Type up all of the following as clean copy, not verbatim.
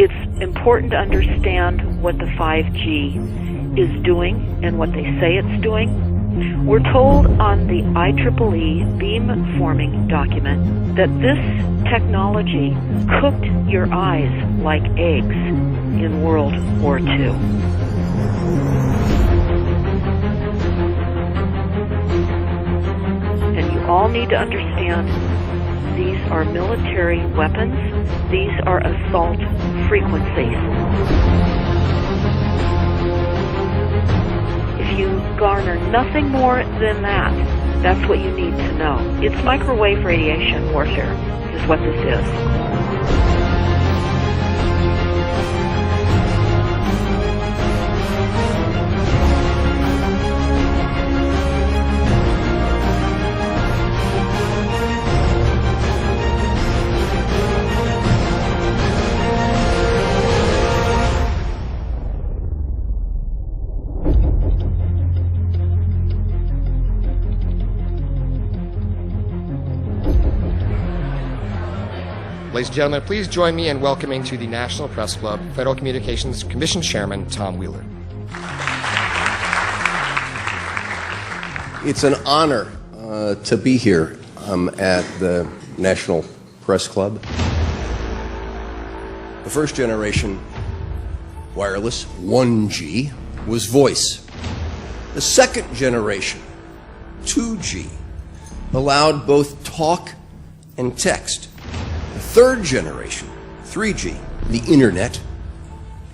It's important to understand what the 5G is doing and what they say it's doing. We're told on the IEEE beamforming document that this technology cooked your eyes like eggs in World War II. And you all need to understand these are military weapons. These are assault frequencies. If you garner nothing more than that, that's what you need to know. It's microwave radiation warfare, is what this is. Ladies and gentlemen, please join me in welcoming to the National Press Club Federal Communications Commission Chairman Tom Wheeler. It's an honor to be here at the National Press Club. The first generation wireless, 1G, was voice. The second generation, 2G, allowed both talk and text. The third generation, 3G, the internet,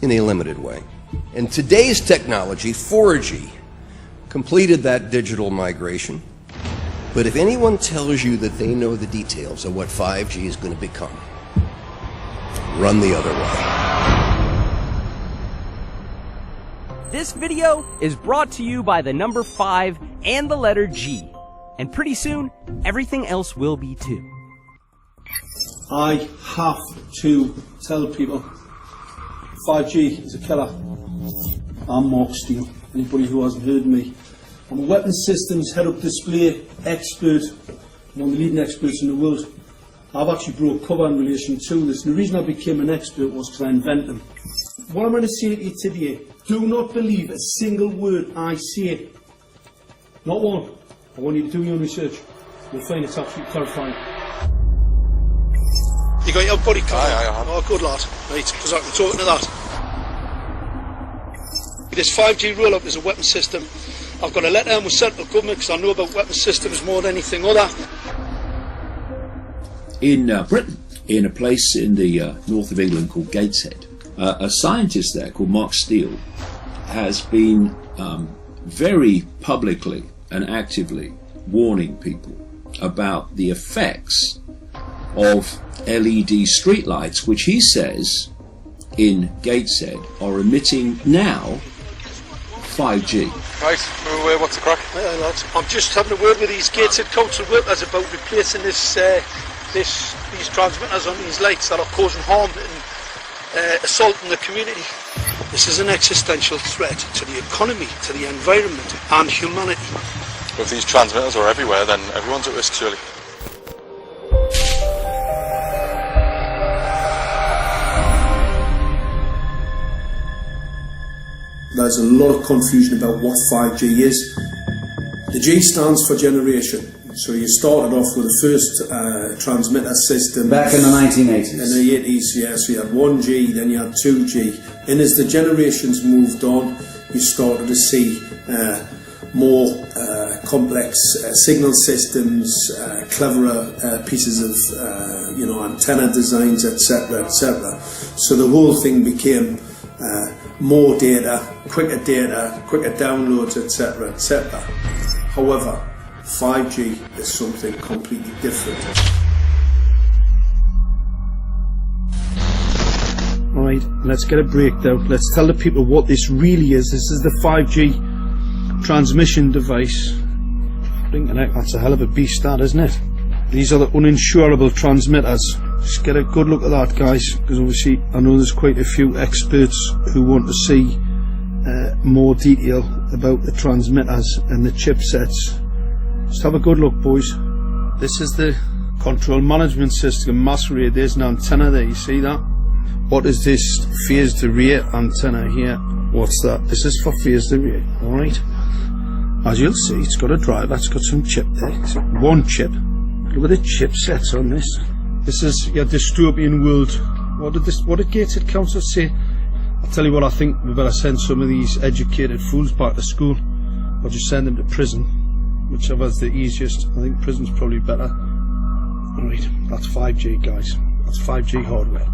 in a limited way. And today's technology, 4G, completed that digital migration. But if anyone tells you that they know the details of what 5G is going to become, run the other way. This video is brought to you by the number 5 and the letter G. And pretty soon, everything else will be too. I have to tell people 5G is a killer. I'm Mark Steele. Anybody who hasn't heard me. I'm a weapons systems head-up display expert. I'm one of the leading experts in the world. I've actually brought cover in relation to this. And the reason I became an expert was because I invented them. What I'm going to say to you today, do not believe a single word I say. Not one. I want you to do your own research. You'll find it's absolutely terrifying. You got your buddy car? Aye. Oh, good lad. Right, because I can talk to that. This 5G roll-up is a weapon system. I've got a letter in with central government because I know about weapon systems more than anything other. In Britain, in a place in the north of England called Gateshead, a scientist there called Mark Steele has been very publicly and actively warning people about the effects of LED streetlights, which he says in Gateshead are emitting now 5G. Right, what's the crack? Hey, lads. I'm just having a word with these Gateshead council workers about replacing these transmitters on these lights that are causing harm and assaulting the community. This is an existential threat to the economy, to the environment and humanity. If these transmitters are everywhere, then everyone's at risk, surely. There's a lot of confusion about what 5G is. The G stands for generation. So you started off with the first transmitter system. Back in the 1980s. In the 80s, yeah. So you had 1G, then you had 2G. And as the generations moved on, you started to see more complex signal systems, cleverer pieces of antenna designs, etc., etc. So the whole thing became more data, quicker downloads, etc., etc. However, 5G is something completely different. Right, let's get a breakdown. Let's tell the people what this really is. This is the 5G transmission device. Blinking heck, that's a hell of a beast, that, isn't it? These are the uninsurable transmitters. Just get a good look at that, guys, because obviously I know there's quite a few experts who want to see more detail about the transmitters and the chipsets. Just have a good look, boys. This is the control management system masquerade. There's an antenna there, you see that? What is this phased array antenna here? What's that? This is for phased array, alright? As you'll see, it's got a driver, it's got some chip there. It's one chip. Look at the chipsets on this. This is your dystopian world. What did Gateshead Council say? I'll tell you what, I think we better send some of these educated fools back to school, or just send them to prison. Whichever's the easiest. I think prison's probably better. Alright, that's 5G, guys. That's 5G hardware.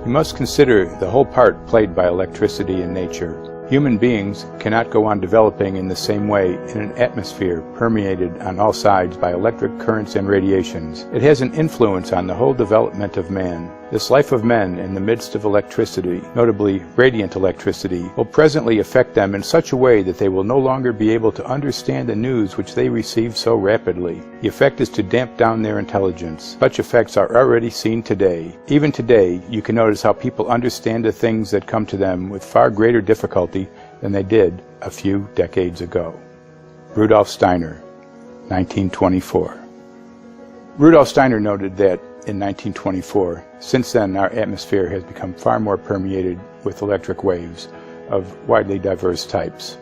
You must consider the whole part played by electricity in nature. Human beings cannot go on developing in the same way in an atmosphere permeated on all sides by electric currents and radiations. It has an influence on the whole development of man. This life of men in the midst of electricity, notably radiant electricity, will presently affect them in such a way that they will no longer be able to understand the news which they receive so rapidly. The effect is to damp down their intelligence. Such effects are already seen today. Even today, you can notice how people understand the things that come to them with far greater difficulty than they did a few decades ago. Rudolf Steiner, 1924. Rudolf Steiner noted that in 1924, since then our atmosphere has become far more permeated with electric waves of widely diverse types.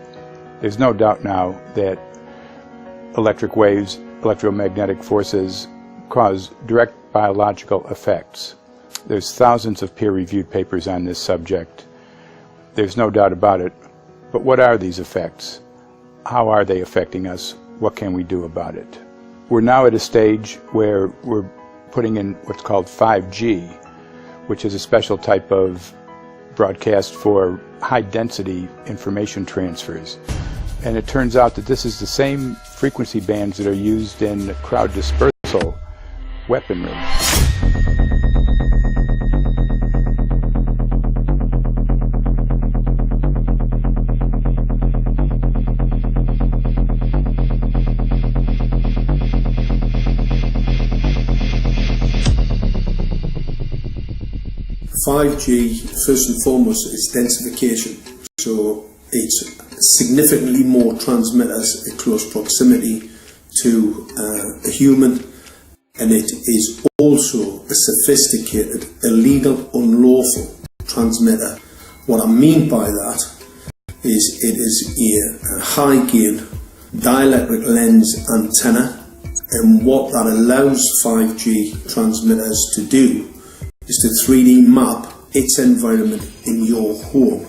There's no doubt now that electric waves, electromagnetic forces, cause direct biological effects. There's thousands of peer-reviewed papers on this subject. There's no doubt about it. But what are these effects? How are they affecting us? What can we do about it? We're now at a stage where we're putting in what's called 5G, which is a special type of broadcast for high-density information transfers. And it turns out that this is the same frequency bands that are used in crowd dispersal weaponry. 5G, first and foremost, is densification. So it's significantly more transmitters at close proximity to a human, and it is also a sophisticated, illegal, unlawful transmitter. What I mean by that is it is a high gain dielectric lens antenna, and what that allows 5G transmitters to do is to 3D map its environment in your home.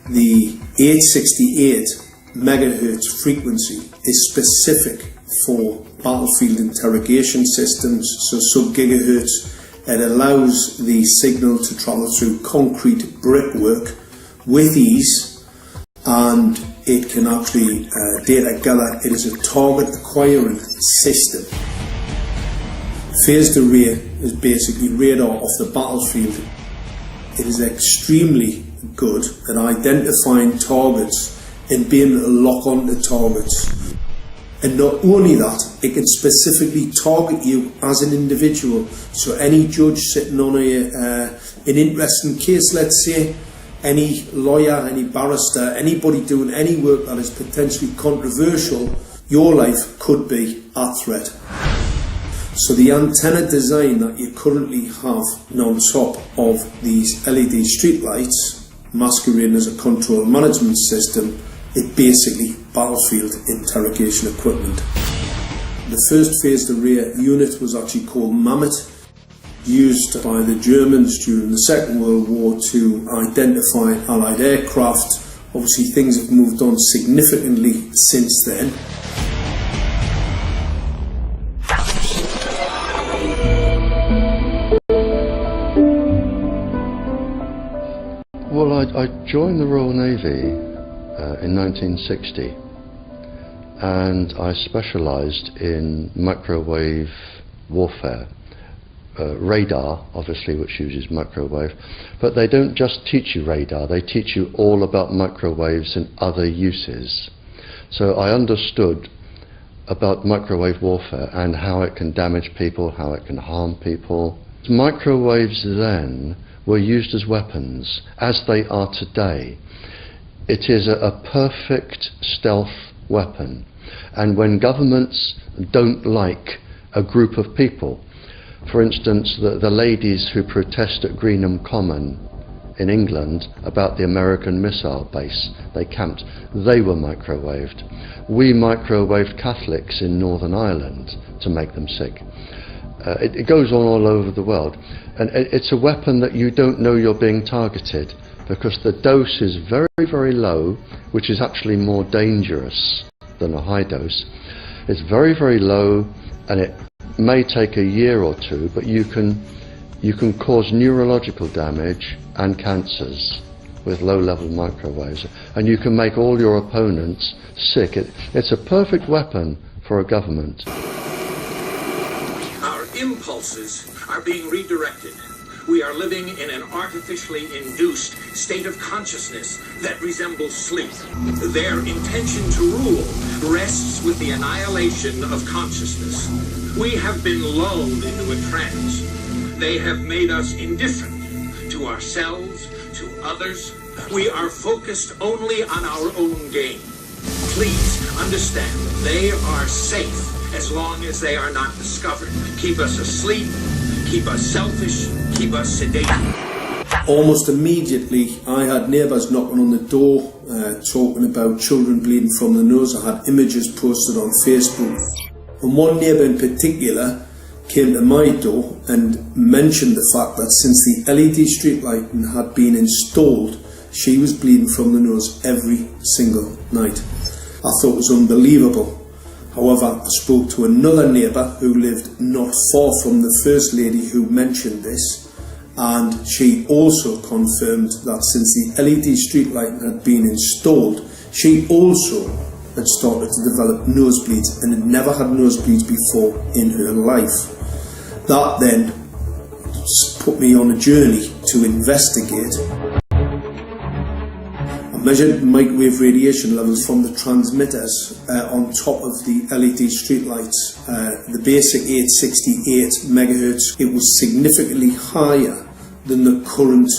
The 868 megahertz frequency is specific for battlefield interrogation systems, so sub-gigahertz. It allows the signal to travel through concrete brickwork with ease, and it can actually data gather. It is a target acquiring system. Phased array is basically radar off the battlefield. It is extremely good at identifying targets and being able to lock onto targets. And not only that, it can specifically target you as an individual. So any judge sitting on an interesting case, let's say, any lawyer, any barrister, anybody doing any work that is potentially controversial, your life could be at threat. So the antenna design that you currently have on top of these LED streetlights, masquerading as a control management system, is basically battlefield interrogation equipment. The first phased array unit was actually called Mammoth, used by the Germans during the Second World War to identify Allied aircraft. Obviously things have moved on significantly since then. Well, I joined the Royal Navy in 1960, and I specialised in microwave warfare. Radar, obviously, which uses microwave, but they don't just teach you radar, they teach you all about microwaves and other uses. So I understood about microwave warfare and how it can damage people, how it can harm people. Microwaves then were used as weapons, as they are today. It is a perfect stealth weapon, and when governments don't like a group of people, For instance, the ladies who protest at Greenham Common in England about the American missile base they camped, they were microwaved. We microwaved Catholics in Northern Ireland to make them sick. It goes on all over the world, and it's a weapon that you don't know you're being targeted, because the dose is very, very low, which is actually more dangerous than a high dose. It's very, very low, and it may take a year or two, but you can cause neurological damage and cancers with low-level microwaves, and you can make all your opponents sick. It's a perfect weapon for a government. Our impulses are being redirected. We are living in an artificially induced state of consciousness that resembles sleep. Their intention to rule rests with the annihilation of consciousness. We have been lulled into a trance. They have made us indifferent to ourselves, to others. We are focused only on our own gain. Please understand, they are safe as long as they are not discovered. Keep us asleep, keep us selfish, keep us sedated. Almost immediately, I had neighbours knocking on the door, talking about children bleeding from the nose. I had images posted on Facebook. And one neighbour in particular came to my door and mentioned the fact that since the LED street lighting had been installed, she was bleeding from the nose every single night. I thought it was unbelievable. However, I spoke to another neighbour who lived not far from the first lady who mentioned this, and she also confirmed that since the LED street lighting had been installed, she also had started to develop nosebleeds and had never had nosebleeds before in her life. That then put me on a journey to investigate. I measured microwave radiation levels from the transmitters on top of the LED streetlights. The basic 868 megahertz, it was significantly higher than the current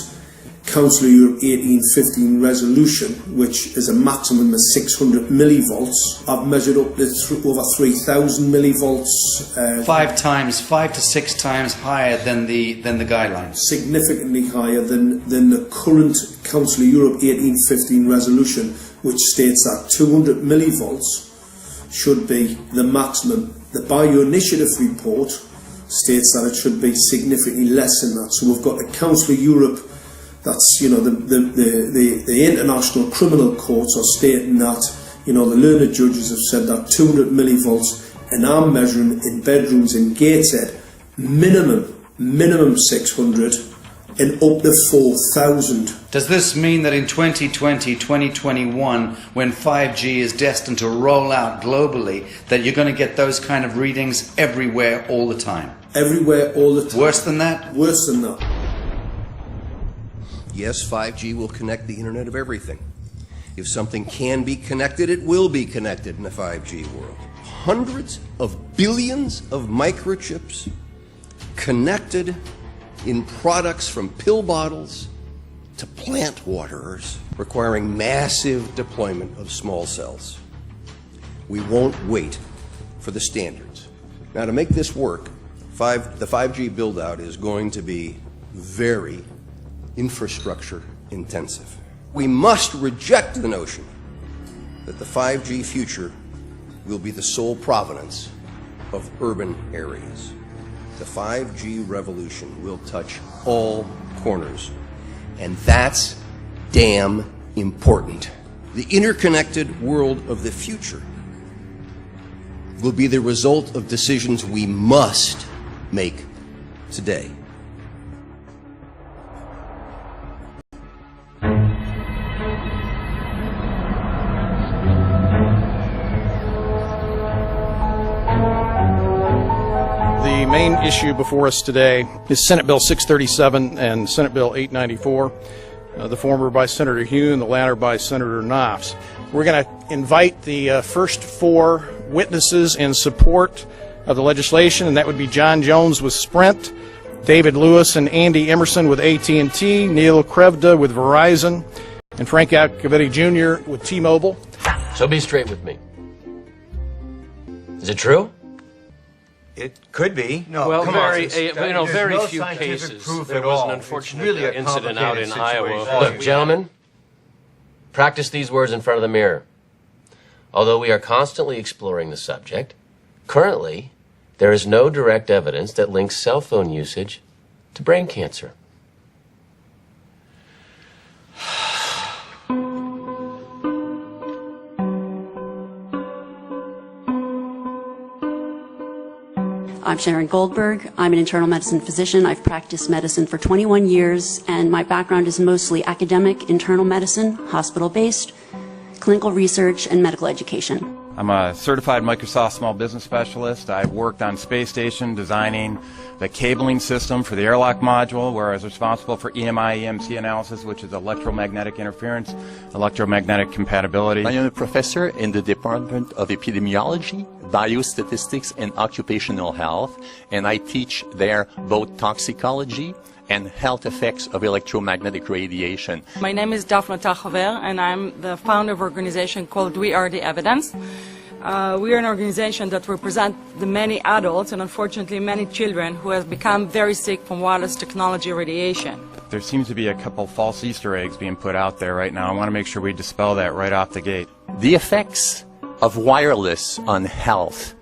Council of Europe 1815 resolution, which is a maximum of 600 millivolts. I've measured up to over 3,000 millivolts. 5 to 6 times higher than the guidelines. Significantly higher than the current Council of Europe 1815 resolution, which states that 200 millivolts should be the maximum. The Bioinitiative report states that it should be significantly less than that. So we've got the Council of Europe, that's, you know, the international criminal courts are stating that, you know, the learned judges have said that 200 millivolts, and I'm measuring in bedrooms in Gateshead minimum 600 and up to 4,000. Does this mean that in 2020, 2021, when 5G is destined to roll out globally, that you're going to get those kind of readings everywhere all the time? Everywhere all the time. Worse than that? Worse than that. Yes, 5G will connect the Internet of everything. If something can be connected, it will be connected in a 5G world. Hundreds of billions of microchips connected in products from pill bottles to plant waterers, requiring massive deployment of small cells. We won't wait for the standards. Now, to make this work, the 5G build-out is going to be very infrastructure intensive. We must reject the notion that the 5G future will be the sole provenance of urban areas. The 5G revolution will touch all corners, and that's damn important. The interconnected world of the future will be the result of decisions we must make today. The main issue before us today is Senate Bill 637 and Senate Bill 894, the former by Senator Hune, the latter by Senator Knopf. We're going to invite the first four witnesses in support of the legislation, and that would be John Jones with Sprint, David Lewis and Andy Emerson with ATT, Neil Krevda with Verizon, and Frank Alcavetti Jr. with T-Mobile. So be straight with me. Is it true? It could be. No, well, come very, on. very no few cases. Proof There at was all. an unfortunate really a incident out in Iowa. Look, gentlemen, practice these words in front of the mirror. Although we are constantly exploring the subject, currently, there is no direct evidence that links cell phone usage to brain cancer. I'm Sharon Goldberg. I'm an internal medicine physician. I've practiced medicine for 21 years, and my background is mostly academic, internal medicine, hospital-based, clinical research, and medical education. I'm a certified Microsoft small business specialist. I've worked on space station designing the cabling system for the airlock module, where I was responsible for EMI, EMC analysis, which is electromagnetic interference, electromagnetic compatibility. I am a professor in the Department of Epidemiology, Biostatistics, and Occupational Health, and I teach there both toxicology and health effects of electromagnetic radiation. My name is Daphne Tachover, and I'm the founder of an organization called We Are the Evidence. We are an organization that represents the many adults and unfortunately many children who have become very sick from wireless technology radiation. There seems to be a couple false Easter eggs being put out there right now. I want to make sure we dispel that right off the gate. The effects of wireless on health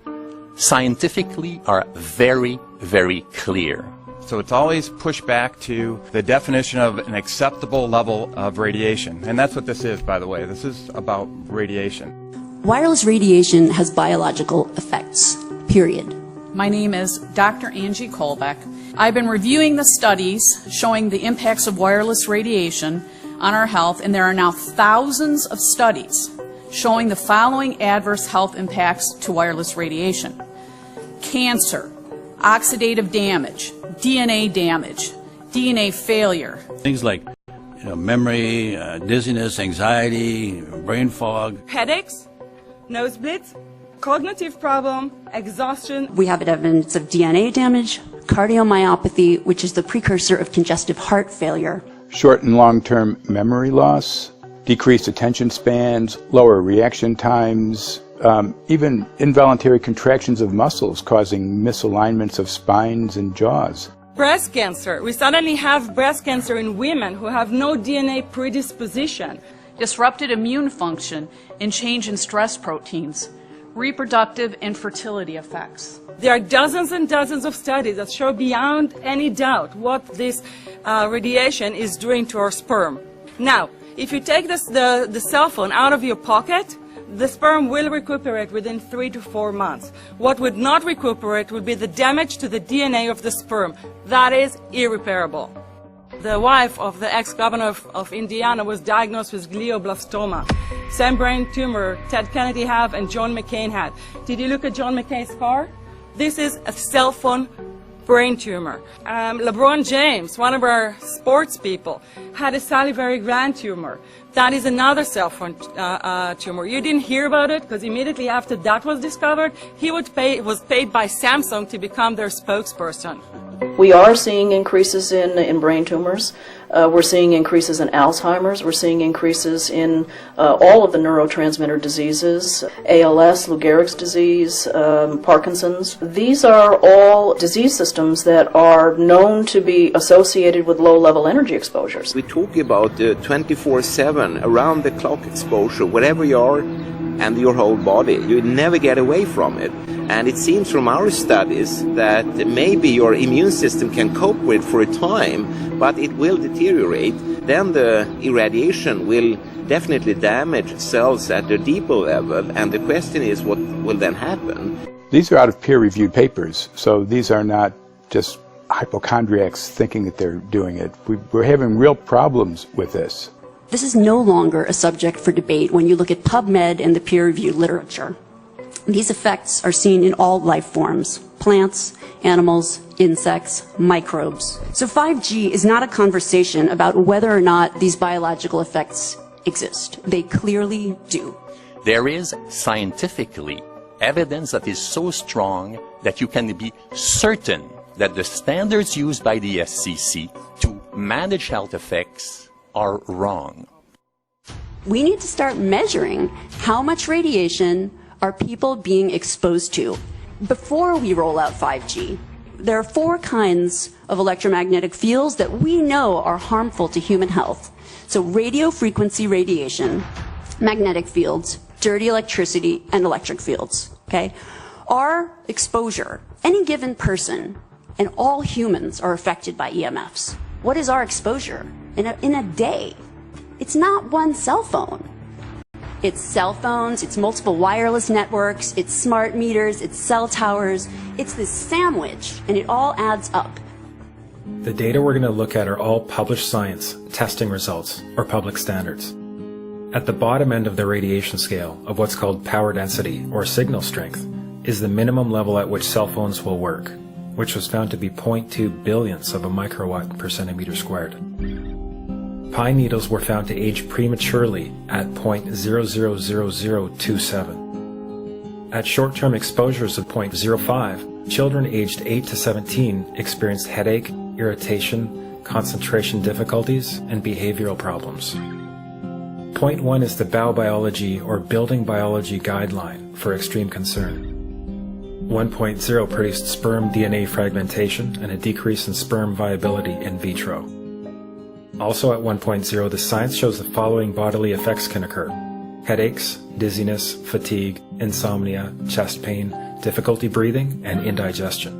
scientifically are very, very clear. So it's always pushed back to the definition of an acceptable level of radiation. And that's what this is, by the way. This is about radiation. Wireless radiation has biological effects, period. My name is Dr. Angie Kolbeck. I've been reviewing the studies showing the impacts of wireless radiation on our health, and there are now thousands of studies showing the following adverse health impacts to wireless radiation: cancer, oxidative damage, DNA damage, DNA failure. Things like memory, dizziness, anxiety, brain fog. Headaches, nosebleeds, cognitive problem, exhaustion. We have evidence of DNA damage, cardiomyopathy, which is the precursor of congestive heart failure. Short and long-term memory loss, decreased attention spans, lower reaction times, even involuntary contractions of muscles causing misalignments of spines and jaws. Breast cancer. We suddenly have breast cancer in women who have no DNA predisposition. Disrupted immune function and change in stress proteins, reproductive and fertility effects. There are dozens and dozens of studies that show beyond any doubt what this radiation is doing to our sperm. Now, if you take the cell phone out of your pocket, the sperm will recuperate within 3 to 4 months. What would not recuperate would be the damage to the DNA of the sperm. That is irreparable. The wife of the ex-governor of Indiana was diagnosed with glioblastoma. Same brain tumor Ted Kennedy had and John McCain had. Did you look at John McCain's scar? This is a cell phone brain tumor. LeBron James, one of our sports people, had a salivary gland tumor. That is another cell phone tumor. You didn't hear about it because immediately after that was discovered, he was paid by Samsung to become their spokesperson. We are seeing increases in brain tumors. We're seeing increases in Alzheimer's. We're seeing increases in all of the neurotransmitter diseases, ALS, Lou Gehrig's disease, Parkinson's. These are all disease systems that are known to be associated with low-level energy exposures. We talk about 24/7, around-the-clock exposure, wherever you are and your whole body. You never get away from it. And it seems from our studies that maybe your immune system can cope with for a time, but it will deteriorate. Then the irradiation will definitely damage cells at a deeper level, and the question is what will then happen? These are out of peer-reviewed papers, so these are not just hypochondriacs thinking that they're doing it. We're having real problems with this. This is no longer a subject for debate when you look at PubMed and the peer-reviewed literature. These effects are seen in all life forms: plants, animals, insects, microbes. So 5G is not a conversation about whether or not these biological effects exist. They clearly do. There is scientifically evidence that is so strong that you can be certain that the standards used by the FCC to manage health effects are wrong. We need to start measuring how much radiation are people being exposed to. before we roll out 5G, there are 4 kinds of electromagnetic fields that we know are harmful to human health. So radio frequency radiation, magnetic fields, dirty electricity, and electric fields. Okay? Our exposure, any given person, and all humans are affected by EMFs. What is our exposure in a day? It's not one cell phone. It's cell phones, it's multiple wireless networks, it's smart meters, it's cell towers. It's this sandwich, and it all adds up. The data we're going to look at are all published science, testing results, or public standards. At the bottom end of the radiation scale of what's called power density, or signal strength, is the minimum level at which cell phones will work, which was found to be 0.2 billionths of a microwatt per centimeter squared. Pine needles were found to age prematurely at 0.000027. At short-term exposures of 0.05, children aged 8 to 17 experienced headache, irritation, concentration difficulties, and behavioral problems. 0.1 is the biobiology or building biology guideline for extreme concern. 1.0 produced sperm DNA fragmentation and a decrease in sperm viability in vitro. Also at 1.0, the science shows the following bodily effects can occur: headaches, dizziness, fatigue, insomnia, chest pain, difficulty breathing, and indigestion.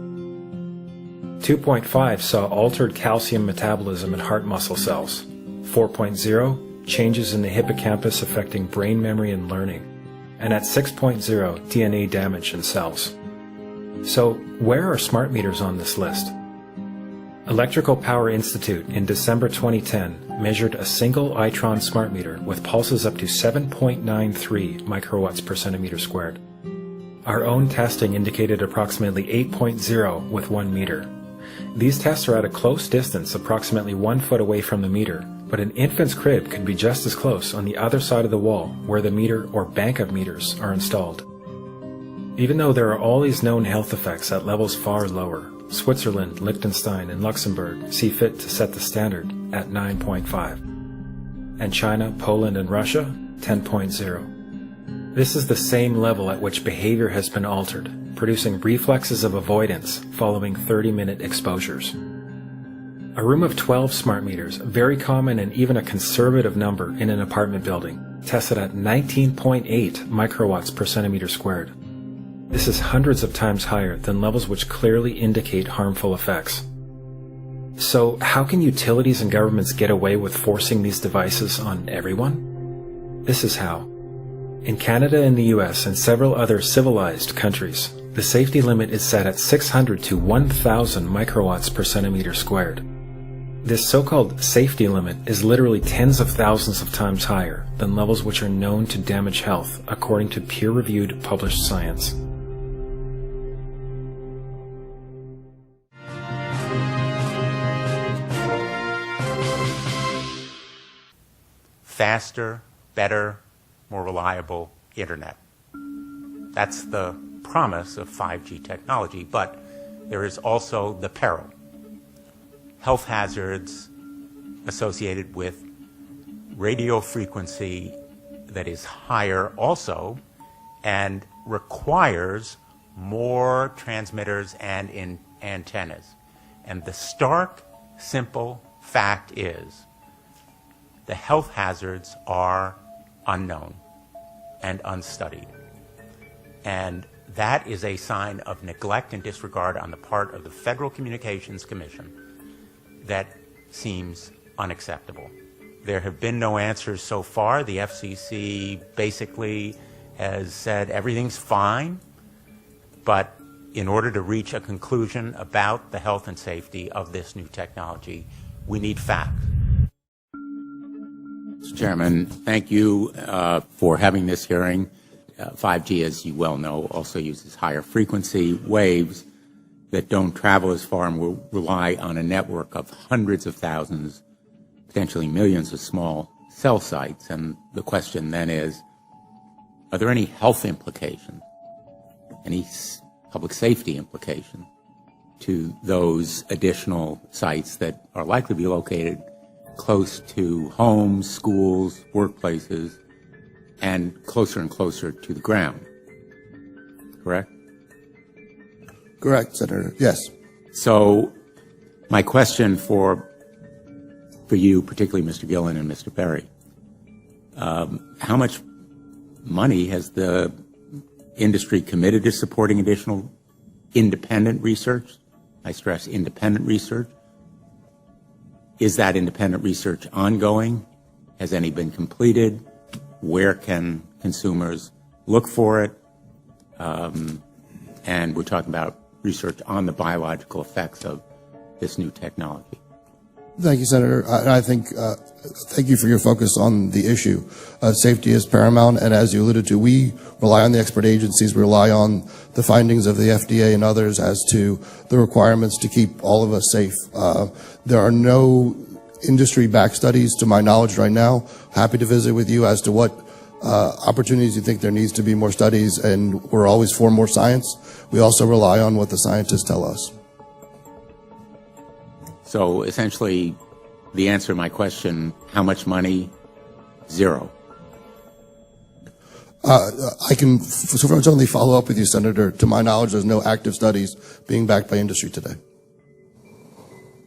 2.5 saw altered calcium metabolism in heart muscle cells. 4.0, changes in the hippocampus affecting brain memory and learning. And at 6.0, DNA damage in cells. So, where are smart meters on this list? Electrical Power Institute in December 2010 measured a single Itron smart meter with pulses up to 7.93 microwatts per centimeter squared. Our own testing indicated approximately 8.0 with 1 meter. These tests are at a close distance, approximately 1 foot away from the meter, but an infant's crib could be just as close on the other side of the wall where the meter or bank of meters are installed. Even though there are all these known health effects at levels far lower, Switzerland, Liechtenstein, and Luxembourg see fit to set the standard at 9.5. And China, Poland, and Russia, 10.0. This is the same level at which behavior has been altered, producing reflexes of avoidance following 30-minute exposures. A room of 12 smart meters, very common and even a conservative number in an apartment building, tested at 19.8 microwatts per centimeter squared. This is hundreds of times higher than levels which clearly indicate harmful effects. So, how can utilities and governments get away with forcing these devices on everyone? This is how. In Canada and the US and several other civilized countries, the safety limit is set at 600 to 1,000 microwatts per centimeter squared. This so-called safety limit is literally tens of thousands of times higher than levels which are known to damage health according to peer-reviewed published science. Faster, better, more reliable internet. That's the promise of 5G technology, but there is also the peril. Health hazards associated with radio frequency that is higher also and requires more transmitters and antennas. And the stark, simple fact is the health hazards are unknown and unstudied. And that is a sign of neglect and disregard on the part of the Federal Communications Commission that seems unacceptable. There have been no answers so far. The FCC basically has said everything's fine, but in order to reach a conclusion about the health and safety of this new technology, we need facts. Mr. Chairman, thank you for having this hearing. 5G, as you well know, also uses higher frequency waves that don't travel as far and will rely on a network of hundreds of thousands, potentially millions of small cell sites. And the question then is, are there any health implications, any public safety implications to those additional sites that are likely to be located close to homes, schools, workplaces, and closer to the ground? Correct? Correct, Senator. Yes. So my question for you, particularly Mr. Gillen and Mr. Berry, how much money has the industry committed to supporting additional independent research? I stress independent research. Is that independent research ongoing? Has any been completed? Where can consumers look for it? And we're talking about research on the biological effects of this new technology. Thank you, Senator. I think, thank you for your focus on the issue. Safety is paramount, and as you alluded to, we rely on the expert agencies, we rely on the findings of the FDA and others as to the requirements to keep all of us safe. There are no industry-backed studies, to my knowledge right now. Happy to visit with you as to what opportunities you think there needs to be more studies, and we're always for more science. We also rely on what the scientists tell us. So essentially, the answer to my question, how much money? Zero. I can certainly follow up with you, Senator. To my knowledge, there's no active studies being backed by industry today.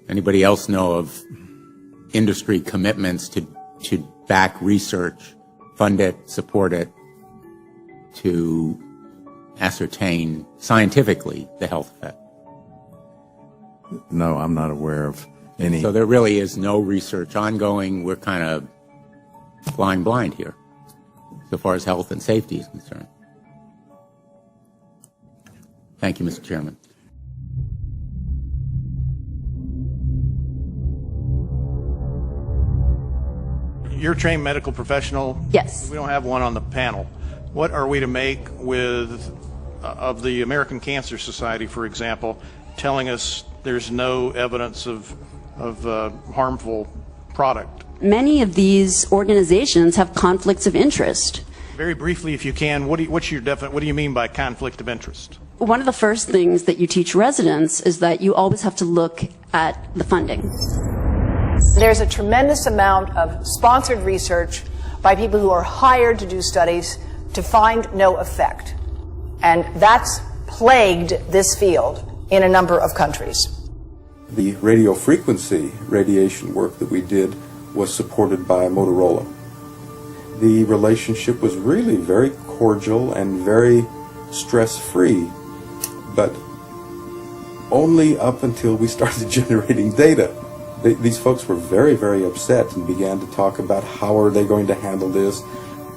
Anybody else know of industry commitments to back research, fund it, support it, to ascertain scientifically the health effect? No, I'm not aware of any. So there really is no research ongoing. We're kind of flying blind here, so far as health and safety is concerned. Thank you, Mr. Chairman. You're a trained medical professional. Yes. We don't have one on the panel. What are we to make with of the American Cancer Society, for example, telling us there's no evidence of harmful product? Many of these organizations have conflicts of interest. Very briefly, if you can, what do you mean by conflict of interest? One of the first things that you teach residents is that you always have to look at the funding. There's a tremendous amount of sponsored research by people who are hired to do studies to find no effect. And that's plagued this field in a number of countries. The radio frequency radiation work that we did was supported by Motorola. The relationship was really very cordial and very stress-free, but only up until we started generating data. These folks were very, very upset and began to talk about how are they going to handle this,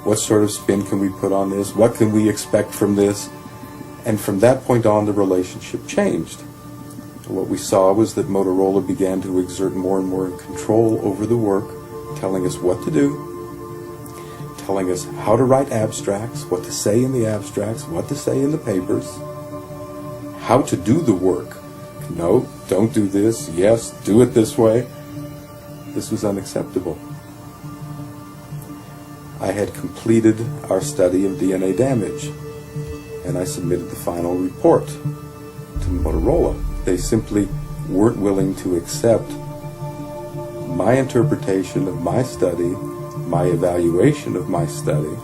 what sort of spin can we put on this, what can we expect from this, and from that point on the relationship changed. What we saw was that Motorola began to exert more and more control over the work, telling us what to do, telling us how to write abstracts, what to say in the abstracts, what to say in the papers, how to do the work. No, don't do this. Yes, do it this way. This was unacceptable. I had completed our study of DNA damage, and I submitted the final report to Motorola. They simply weren't willing to accept my interpretation of my study, my evaluation of my study,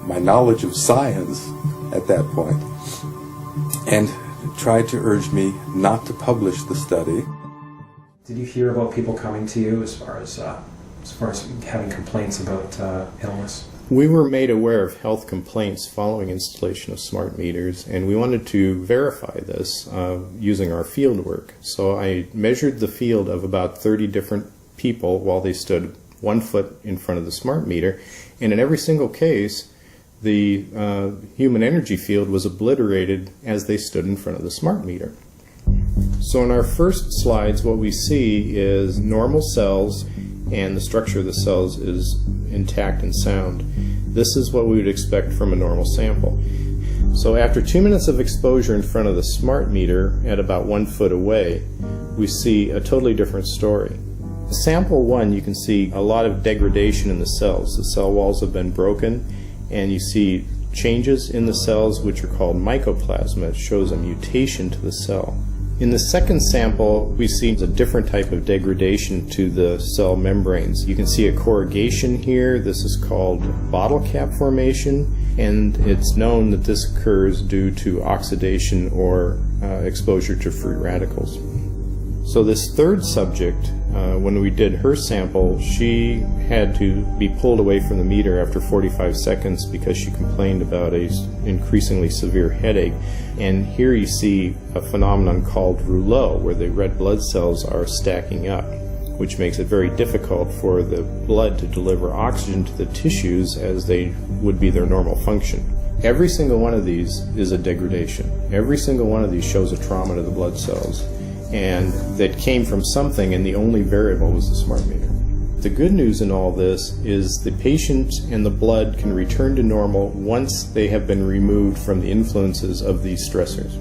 my knowledge of science at that point, and tried to urge me not to publish the study. Did you hear about people coming to you as far as having complaints about illness? We were made aware of health complaints following installation of smart meters, and we wanted to verify this using our field work. So I measured the field of about 30 different people while they stood 1 foot in front of the smart meter, and in every single case the human energy field was obliterated as they stood in front of the smart meter. So in our first slides, what we see is normal cells, and the structure of the cells is intact and sound. This is what we would expect from a normal sample. So after 2 minutes of exposure in front of the smart meter at about 1 foot away, we see a totally different story. Sample 1, you can see a lot of degradation in the cells. The cell walls have been broken, and you see changes in the cells which are called mycoplasma. It shows a mutation to the cell. In the second sample, we see a different type of degradation to the cell membranes. You can see a corrugation here. This is called bottle cap formation, and it's known that this occurs due to oxidation or exposure to free radicals. So this third subject, when we did her sample, she had to be pulled away from the meter after 45 seconds because she complained about an increasingly severe headache. And here you see a phenomenon called rouleau, where the red blood cells are stacking up, which makes it very difficult for the blood to deliver oxygen to the tissues as they would be their normal function. Every single one of these is a degradation. Every single one of these shows a trauma to the blood cells, and that came from something, and the only variable was the smart meter. The good news in all this is the patient and the blood can return to normal once they have been removed from the influences of these stressors.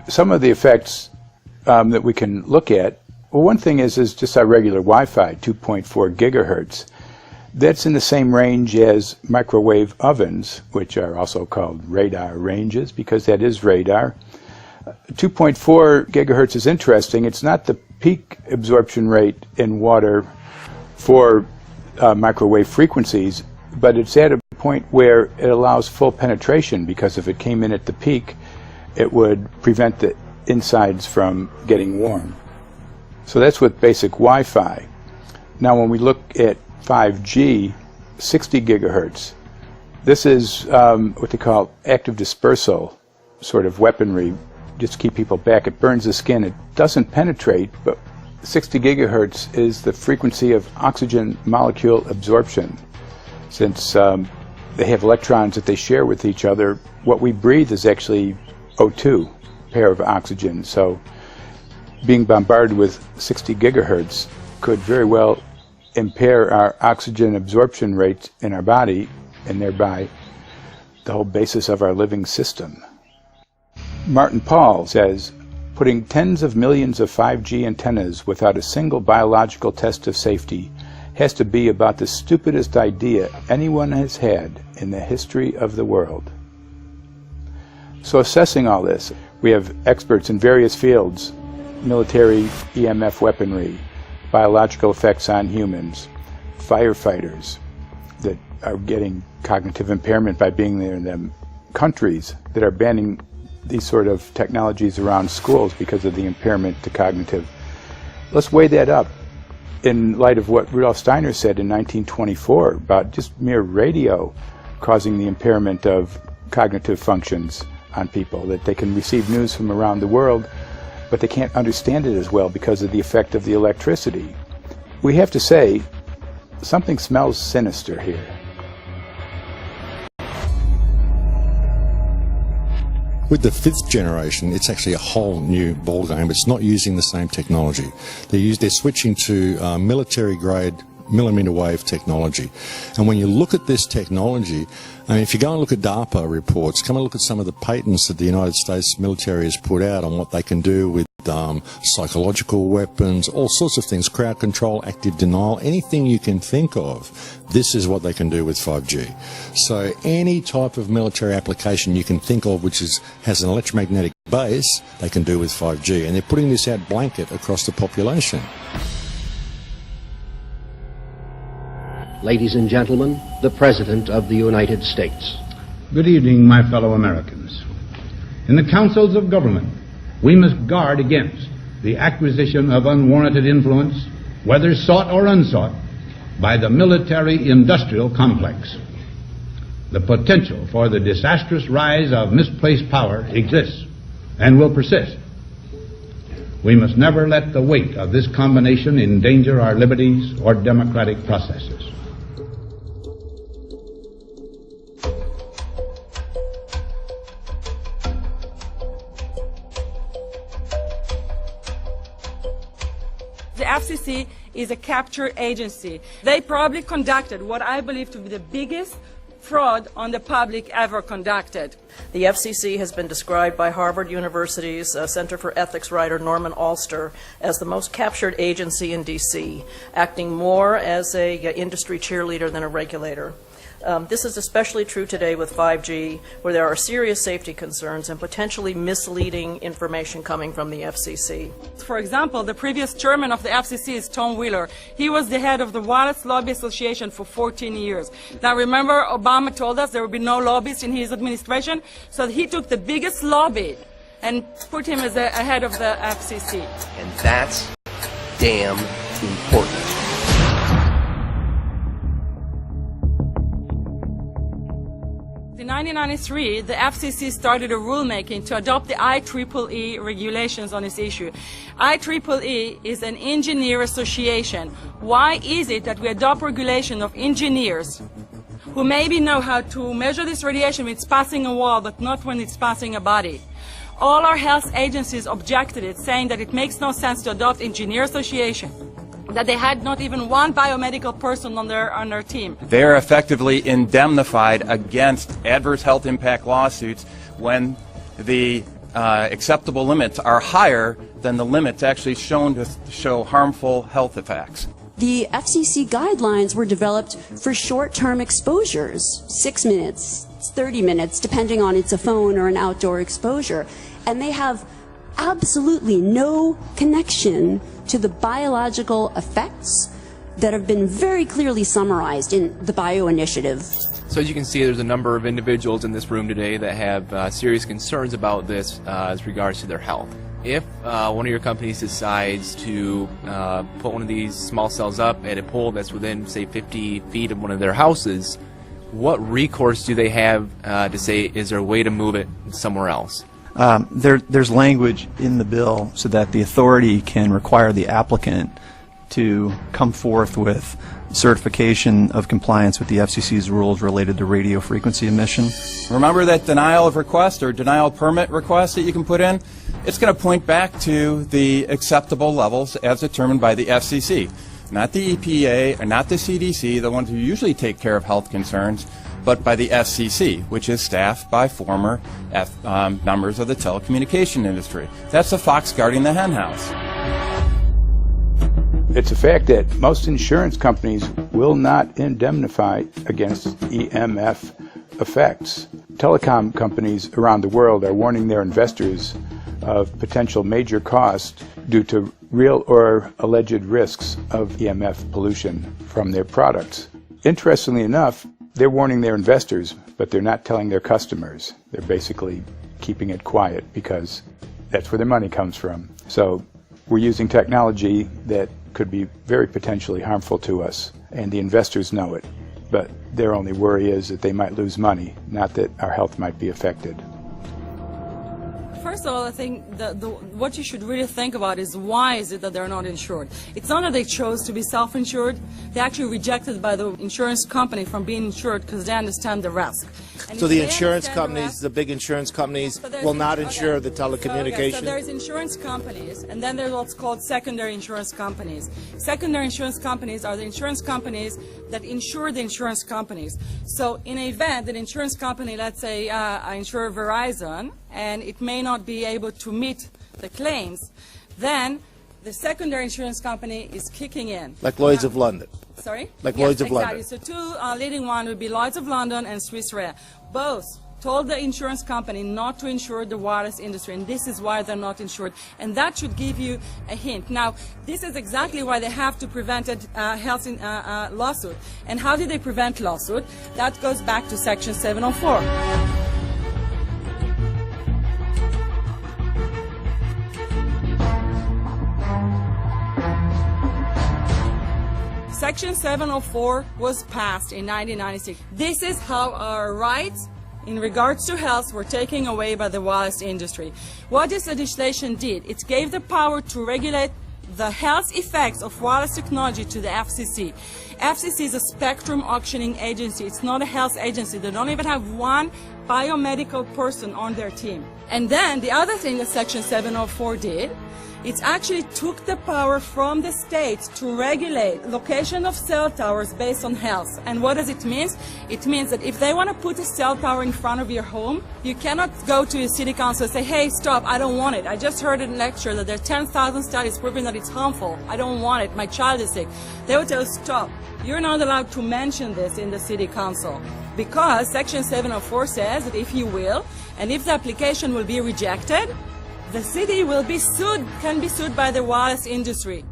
Some of the effects that we can look at, well, one thing is just our regular Wi-Fi, 2.4 gigahertz. That's in the same range as microwave ovens, which are also called radar ranges, because that is radar. 2.4 gigahertz is interesting. It's not the peak absorption rate in water for microwave frequencies, but it's at a point where it allows full penetration, because if it came in at the peak, it would prevent the insides from getting warm. So that's with basic Wi-Fi. Now when we look at 5G, 60 gigahertz, this is what they call active dispersal sort of weaponry, just to keep people back. It burns the skin. It doesn't penetrate, but 60 gigahertz is the frequency of oxygen molecule absorption. Since they have electrons that they share with each other, what we breathe is actually O2, pair of oxygen. So being bombarded with 60 gigahertz could very well impair our oxygen absorption rate in our body, and thereby the whole basis of our living system. Martin Paul says, putting tens of millions of 5G antennas without a single biological test of safety has to be about the stupidest idea anyone has had in the history of the world. So assessing all this, we have experts in various fields: military EMF weaponry, biological effects on humans, firefighters that are getting cognitive impairment by being there in them, countries that are banning these sort of technologies around schools because of the impairment to cognitive. Let's weigh that up in light of what Rudolf Steiner said in 1924 about just mere radio causing the impairment of cognitive functions on people, that they can receive news from around the world, but they can't understand it as well because of the effect of the electricity. We have to say, something smells sinister here. With the 5th generation, it's actually a whole new ballgame. It's not using the same technology. They're switching to military-grade millimeter wave technology. And when you look at this technology, I mean, if you go and look at DARPA reports, come and look at some of the patents that the United States military has put out on what they can do with psychological weapons, all sorts of things, crowd control, active denial, anything you can think of, this is what they can do with 5G. So any type of military application you can think of which has an electromagnetic base, they can do with 5G. And they're putting this out blanket across the population. Ladies and gentlemen, the President of the United States. Good evening, my fellow Americans. In the councils of government, we must guard against the acquisition of unwarranted influence, whether sought or unsought, by the military-industrial complex. The potential for the disastrous rise of misplaced power exists and will persist. We must never let the weight of this combination endanger our liberties or democratic processes. The FCC is a capture agency. They probably conducted what I believe to be the biggest fraud on the public ever conducted. The FCC has been described by Harvard University's Center for Ethics writer Norman Alster as the most captured agency in D.C., acting more as an industry cheerleader than a regulator. This is especially true today with 5G, where there are serious safety concerns and potentially misleading information coming from the FCC. For example, the previous chairman of the FCC is Tom Wheeler. He was the head of the Wireless Lobby Association for 14 years. Now remember, Obama told us there would be no lobbyists in his administration, so he took the biggest lobby and put him as a head of the FCC. And that's damn important. In 1993, the FCC started a rulemaking to adopt the IEEE regulations on this issue. IEEE is an engineer association. Why is it that we adopt regulation of engineers who maybe know how to measure this radiation when it's passing a wall, but not when it's passing a body? All our health agencies objected it, saying that it makes no sense to adopt engineer association, that they had not even one biomedical person on their team. They are effectively indemnified against adverse health impact lawsuits when the acceptable limits are higher than the limits actually shown to show harmful health effects. The FCC guidelines were developed for short-term exposures, 6 minutes, 30 minutes, depending on it's a phone or an outdoor exposure. And they have absolutely no connection to the biological effects that have been very clearly summarized in the Bio Initiative. So as you can see, there's a number of individuals in this room today that have serious concerns about this as regards to their health. If one of your companies decides to put one of these small cells up at a pole that's within, say, 50 feet of one of their houses, what recourse do they have to say, is there a way to move it somewhere else? There's language in the bill so that the authority can require the applicant to come forth with certification of compliance with the FCC's rules related to radio frequency emission. Remember that denial of request or denial of permit request that you can put in? It's going to point back to the acceptable levels as determined by the FCC, not the EPA or not the CDC, the ones who usually take care of health concerns, but by the FCC, which is staffed by former members of the telecommunication industry. That's the fox guarding the hen house. It's a fact that most insurance companies will not indemnify against EMF effects. Telecom companies around the world are warning their investors of potential major costs due to real or alleged risks of EMF pollution from their products. Interestingly enough, they're warning their investors, but they're not telling their customers. They're basically keeping it quiet because that's where their money comes from. So we're using technology that could be very potentially harmful to us, and the investors know it. But their only worry is that they might lose money, not that our health might be affected. First of all, I think what you should really think about is why is it that they're not insured. It's not that they chose to be self-insured. They actually rejected by the insurance company from being insured because they understand the risk. And so the insurance companies, the big insurance companies, will not insure the telecommunications? So there's insurance companies, and then there's what's called secondary insurance companies. Secondary insurance companies are the insurance companies that insure the insurance companies. So in an event, an insurance company, let's say I insure Verizon, and it may not be able to meet the claims, then the secondary insurance company is kicking in. Like Lloyd's of London. Sorry? Like yes, Lloyd's of exactly. London. So two leading ones would be Lloyd's of London and Swiss Re. Both told the insurance company not to insure the wireless industry, and this is why they're not insured. And that should give you a hint. Now, this is exactly why they have to prevent a health lawsuit. And how did they prevent lawsuit? That goes back to Section 704. Section 704 was passed in 1996. This is how our rights in regards to health were taken away by the wireless industry. What this legislation did, it gave the power to regulate the health effects of wireless technology to the FCC. FCC is a spectrum auctioning agency. It's not a health agency. They don't even have one biomedical person on their team. And then the other thing that Section 704 did, it actually took the power from the states to regulate location of cell towers based on health. And what does it mean? It means that if they want to put a cell tower in front of your home, you cannot go to your city council and say, hey, stop, I don't want it. I just heard in a lecture that there are 10,000 studies proving that it's harmful. I don't want it. My child is sick. They will tell you, stop. You're not allowed to mention this in the city council because Section 704 says that if you will, and if the application will be rejected, the city will be sued, can be sued by the wireless industry.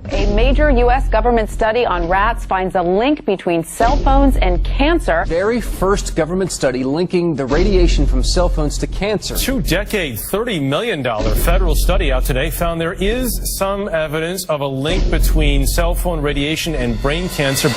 A major U.S. government study on rats finds a link between cell phones and cancer. Very first government study linking the radiation from cell phones to cancer. 2-decade, $30 million federal study out today found there is some evidence of a link between cell phone radiation and brain cancer.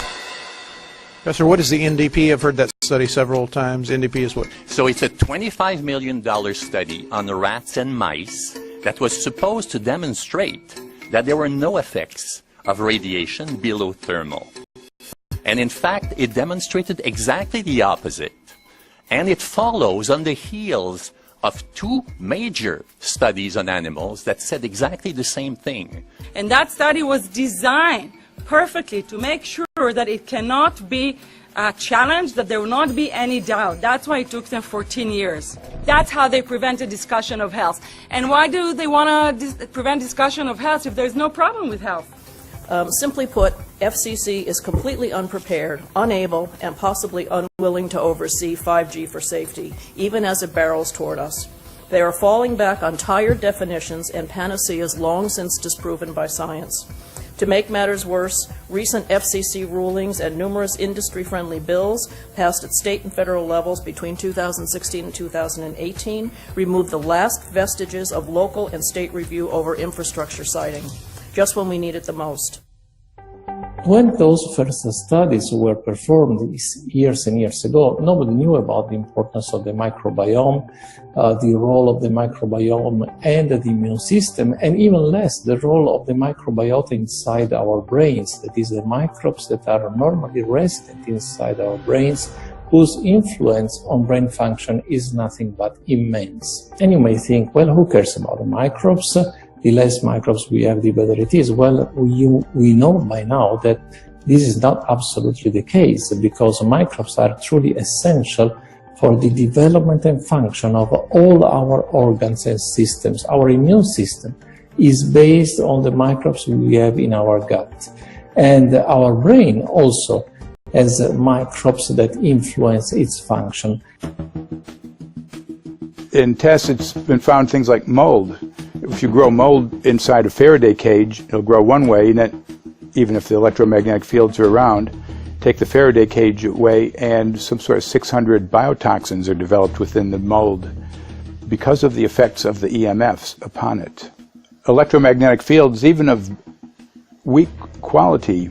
Professor, what is the NDP? I've heard that study several times. NDP is what? So it's a $25 million study on the rats and mice that was supposed to demonstrate that there were no effects of radiation below thermal. And in fact, it demonstrated exactly the opposite. And it follows on the heels of two major studies on animals that said exactly the same thing. And that study was designed perfectly to make sure that it cannot be challenged, that there will not be any doubt. That's why it took them 14 years. That's how they prevented discussion of health. And why do they want to prevent discussion of health if there's no problem with health? Simply put, FCC is completely unprepared, unable, and possibly unwilling to oversee 5G for safety, even as it barrels toward us. They are falling back on tired definitions and panaceas long since disproven by science. To make matters worse, recent FCC rulings and numerous industry-friendly bills passed at state and federal levels between 2016 and 2018 removed the last vestiges of local and state review over infrastructure siting, just when we need it the most. When those first studies were performed years and years ago, nobody knew about the importance of the microbiome, the role of the microbiome and the immune system, and even less the role of the microbiota inside our brains, that is, the microbes that are normally resident inside our brains, whose influence on brain function is nothing but immense. And you may think, well, who cares about the microbes? The less microbes we have, the better it is. Well, we know by now that this is not absolutely the case, because microbes are truly essential for the development and function of all our organs and systems. Our immune system is based on the microbes we have in our gut. And our brain also has microbes that influence its function. In tests, it's been found things like mold. If you grow mold inside a Faraday cage, it'll grow one way, and then, even if the electromagnetic fields are around, take the Faraday cage away, and some sort of 600 biotoxins are developed within the mold because of the effects of the EMFs upon it. Electromagnetic fields, even of weak quality,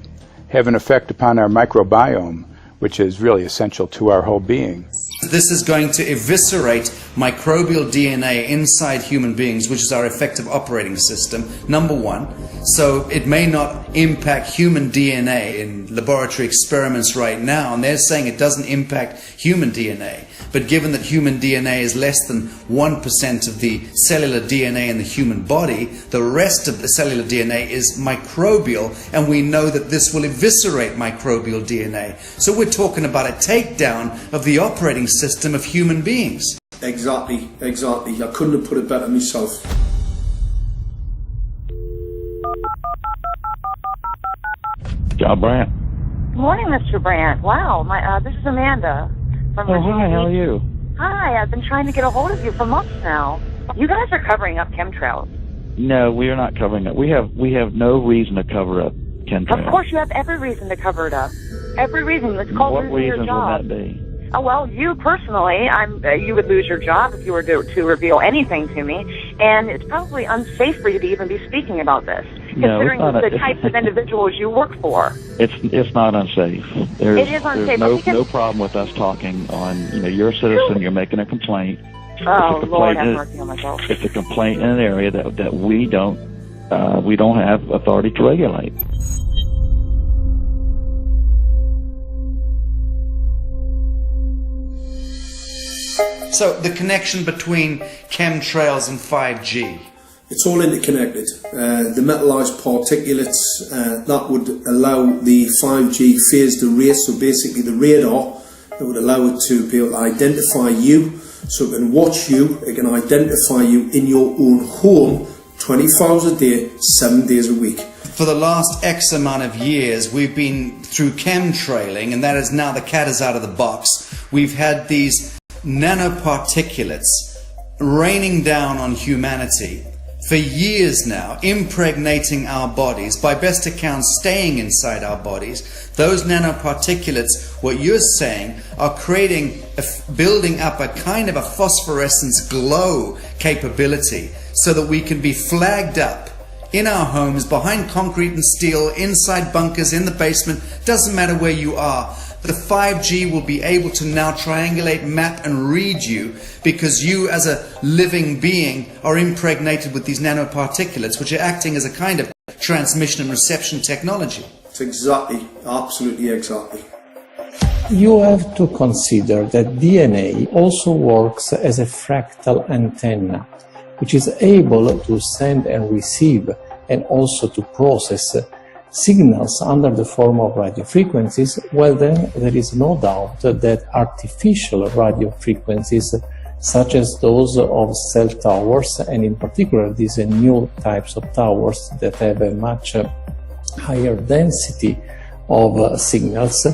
have an effect upon our microbiome, which is really essential to our whole being. This is going to eviscerate microbial DNA inside human beings, which is our effective operating system, number one. So it may not impact human DNA in laboratory experiments right now, and they're saying it doesn't impact human DNA. But given that human DNA is less than 1% of the cellular DNA in the human body, the rest of the cellular DNA is microbial, and we know that this will eviscerate microbial DNA. So we're talking about a takedown of the operating system of human beings. Exactly. I couldn't have put it better myself. John Brandt. Good morning, Mr. Brandt. Wow, this is Amanda from Virginia. Hi, how are you? Hi, I've been trying to get a hold of you for months now. You guys are covering up chemtrails. No, we are not covering it. We have no reason to cover up chemtrails. Of course, you have every reason to cover it up. Every reason. It's called losing your job. What reasons would that be? Oh, well, you personally, you would lose your job if you were to reveal anything to me, and it's probably unsafe for you to even be speaking about this, considering the types of individuals you work for. It's not unsafe. It is unsafe. There's no problem with us talking on, you're a citizen, you're making a complaint. Oh, Lord have mercy on myself. It's a complaint in an area that we don't have authority to regulate. So the connection between chemtrails and 5G. It's all interconnected. The metallized particulates that would allow the 5G phased array, so basically the radar that would allow it to be able to identify you, so it can watch you, it can identify you in your own home 24 hours a day, 7 days a week. For the last X amount of years, we've been through chemtrailing, and that is now the cat is out of the box. We've had these nanoparticulates raining down on humanity for years now, impregnating our bodies, by best account staying inside our bodies. Those nanoparticulates, what you're saying, are building up a kind of a phosphorescence glow capability so that we can be flagged up in our homes, behind concrete and steel, inside bunkers, in the basement, doesn't matter where you are. The 5G will be able to now triangulate, map and read you, because you as a living being are impregnated with these nanoparticulates, which are acting as a kind of transmission and reception technology. It's exactly, absolutely exactly. You have to consider that DNA also works as a fractal antenna, which is able to send and receive and also to process signals under the form of radio frequencies. Well, then there is no doubt that artificial radio frequencies, such as those of cell towers, and in particular these new types of towers that have a much higher density of signals,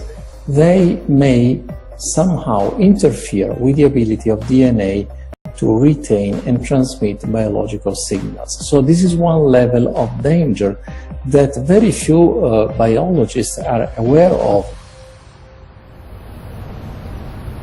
they may somehow interfere with the ability of DNA to retain and transmit biological signals. So this is one level of danger that very few biologists are aware of.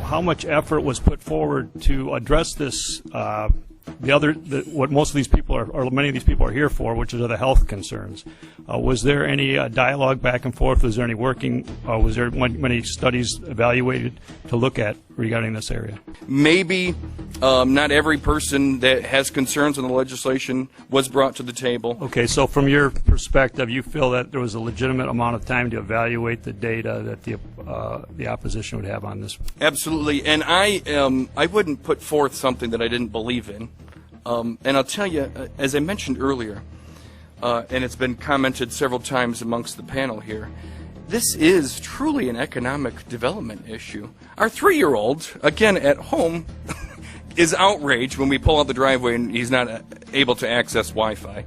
How much effort was put forward to address this, what most of these people are, or many of these people are here for, which are the health concerns? Was there any dialogue back and forth? Was there any working? Was there many studies evaluated to look at regarding this area? Maybe not every person that has concerns on the legislation was brought to the table. Okay, so from your perspective, you feel that there was a legitimate amount of time to evaluate the data that the opposition would have on this? Absolutely, and I wouldn't put forth something that I didn't believe in. And I'll tell you, as I mentioned earlier, and it's been commented several times amongst the panel here, this is truly an economic development issue. Our 3-year-old, again at home, is outraged when we pull out the driveway and he's not able to access Wi-Fi.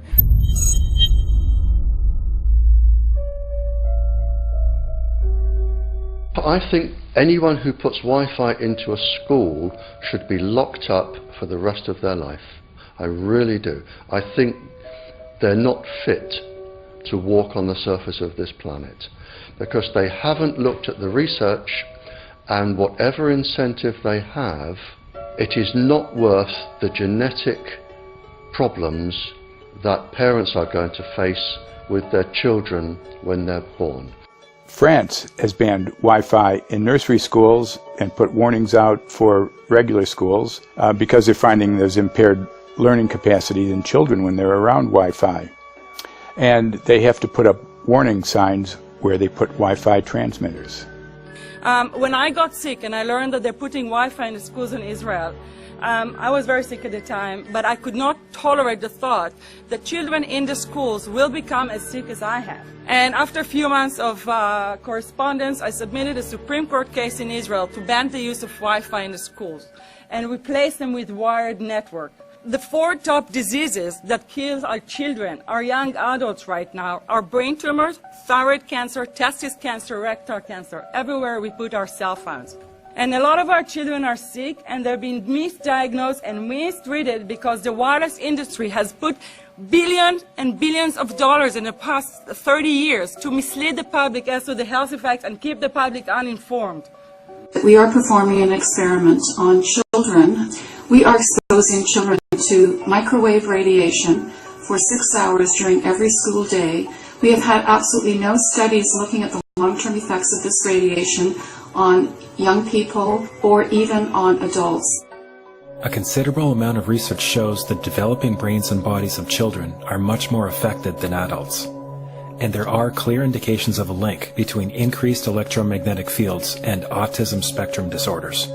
I think anyone who puts Wi-Fi into a school should be locked up for the rest of their life. I really do. I think they're not fit to walk on the surface of this planet because they haven't looked at the research, and whatever incentive they have, it is not worth the genetic problems that parents are going to face with their children when they're born. France has banned Wi-Fi in nursery schools and put warnings out for regular schools because they're finding there's impaired learning capacity in children when they're around Wi-Fi. And they have to put up warning signs where they put Wi-Fi transmitters. When I got sick and I learned that they're putting Wi-Fi in the schools in Israel, I was very sick at the time, but I could not tolerate the thought that children in the schools will become as sick as I have. And after a few months of correspondence, I submitted a Supreme Court case in Israel to ban the use of Wi-Fi in the schools and replace them with wired network. The 4 top diseases that kill our children, our young adults right now, are brain tumors, thyroid cancer, testis cancer, rectal cancer, everywhere we put our cell phones. And a lot of our children are sick and they're being misdiagnosed and mistreated because the wireless industry has put billions and billions of dollars in the past 30 years to mislead the public as to the health effects and keep the public uninformed. We are performing an experiment on children. We are exposing children to microwave radiation for 6 hours during every school day. We have had absolutely no studies looking at the long-term effects of this radiation on young people or even on adults. A considerable amount of research shows that developing brains and bodies of children are much more affected than adults. And there are clear indications of a link between increased electromagnetic fields and autism spectrum disorders.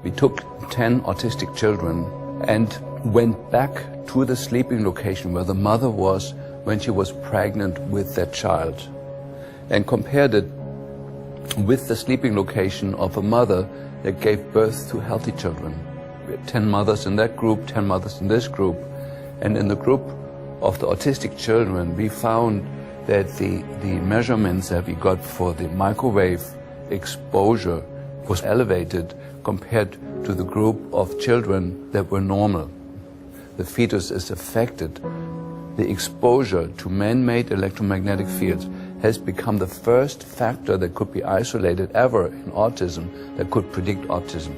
We took 10 autistic children and went back to the sleeping location where the mother was when she was pregnant with that child and compared it with the sleeping location of a mother that gave birth to healthy children. We had 10 mothers in that group, 10 mothers in this group, and in the group of the autistic children we found that the measurements that we got for the microwave exposure was elevated compared to the group of children that were normal. The fetus is affected. The exposure to man-made electromagnetic fields has become the first factor that could be isolated ever in autism that could predict autism.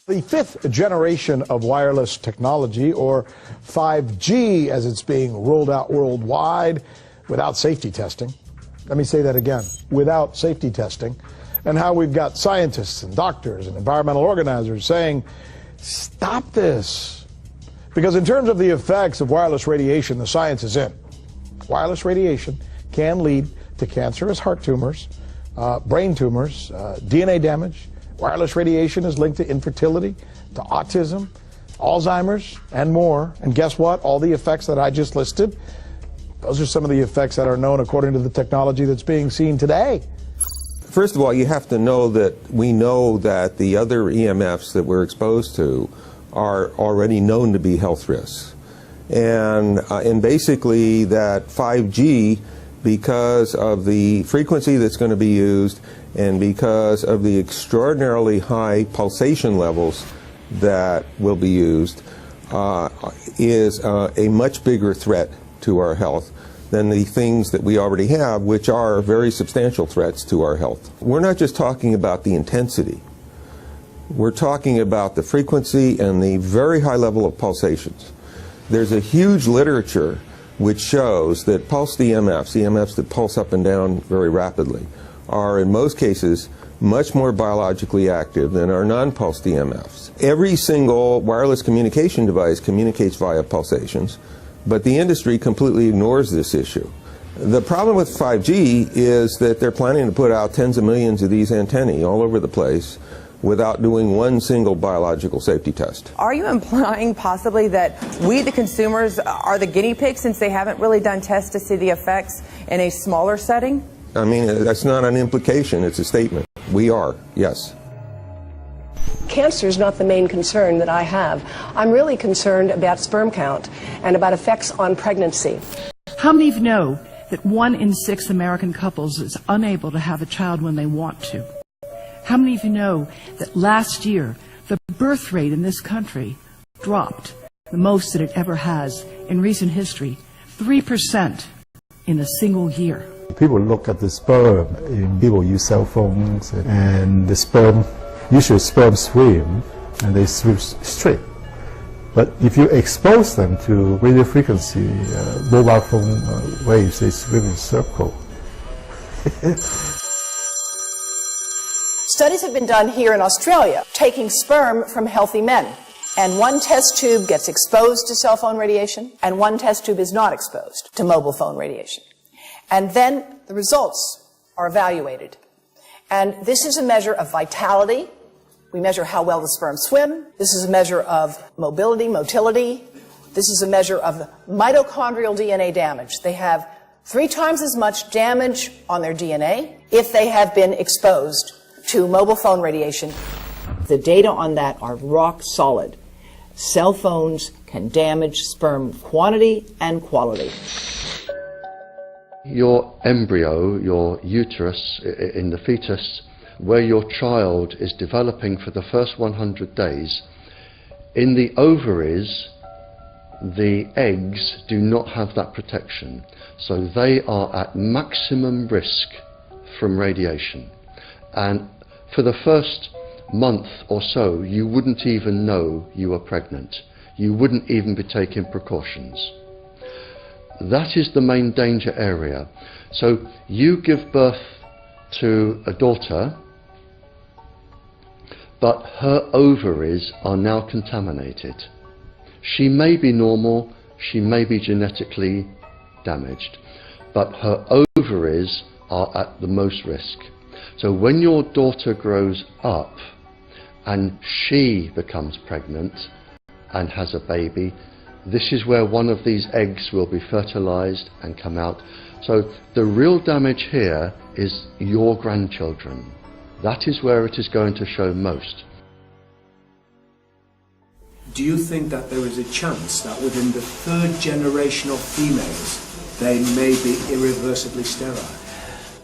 The fifth generation of wireless technology, or 5G as it's being rolled out worldwide without safety testing. Let me say that again, without safety testing. And how we've got scientists and doctors and environmental organizers saying, stop this. Because in terms of the effects of wireless radiation, the science is in. Wireless radiation can lead to cancerous heart tumors, brain tumors, DNA damage. Wireless radiation is linked to infertility, to autism, Alzheimer's, and more. And guess what? All the effects that I just listed, those are some of the effects that are known according to the technology that's being seen today. First of all, you have to know that we know that the other EMFs that we're exposed to are already known to be health risks. And basically that 5G, because of the frequency that's going to be used and because of the extraordinarily high pulsation levels that will be used, is a much bigger threat to our health than the things that we already have, which are very substantial threats to our health. We're not just talking about the intensity. We're talking about the frequency and the very high level of pulsations. There's a huge literature which shows that pulsed EMFs, EMFs that pulse up and down very rapidly, are in most cases much more biologically active than our non-pulsed EMFs. Every single wireless communication device communicates via pulsations, but the industry completely ignores this issue. The problem with 5G is that they're planning to put out tens of millions of these antennae all over the place without doing one single biological safety test. Are you implying possibly that we, the consumers, are the guinea pigs since they haven't really done tests to see the effects in a smaller setting? I mean, that's not an implication, it's a statement. We are, yes. Cancer is not the main concern that I have. I'm really concerned about sperm count and about effects on pregnancy. How many of you know that 1 in 6 American couples is unable to have a child when they want to? How many of you know that last year the birth rate in this country dropped the most that it ever has in recent history, 3% in a single year? People look at the sperm, and people use cell phones, and the sperm, usually sperm swim, and they swim straight. But if you expose them to radio frequency, mobile phone waves, they swim in circle. Studies have been done here in Australia, taking sperm from healthy men. And one test tube gets exposed to cell phone radiation, and one test tube is not exposed to mobile phone radiation. And then the results are evaluated. And this is a measure of vitality. We measure how well the sperm swim. This is a measure of motility. This is a measure of mitochondrial DNA damage. They have 3 times as much damage on their DNA if they have been exposed to mobile phone radiation. The data on that are rock solid. Cell phones can damage sperm quantity and quality. Your embryo, your uterus in the fetus, where your child is developing for the first 100 days, in the ovaries, the eggs do not have that protection. So they are at maximum risk from radiation. And for the first month or so, you wouldn't even know you were pregnant. You wouldn't even be taking precautions. That is the main danger area. So you give birth to a daughter, but her ovaries are now contaminated. She may be normal, she may be genetically damaged, but her ovaries are at the most risk. So when your daughter grows up and she becomes pregnant and has a baby, this is where one of these eggs will be fertilized and come out. So the real damage here is your grandchildren. That is where it is going to show most. Do you think that there is a chance that within the third generation of females they may be irreversibly sterile?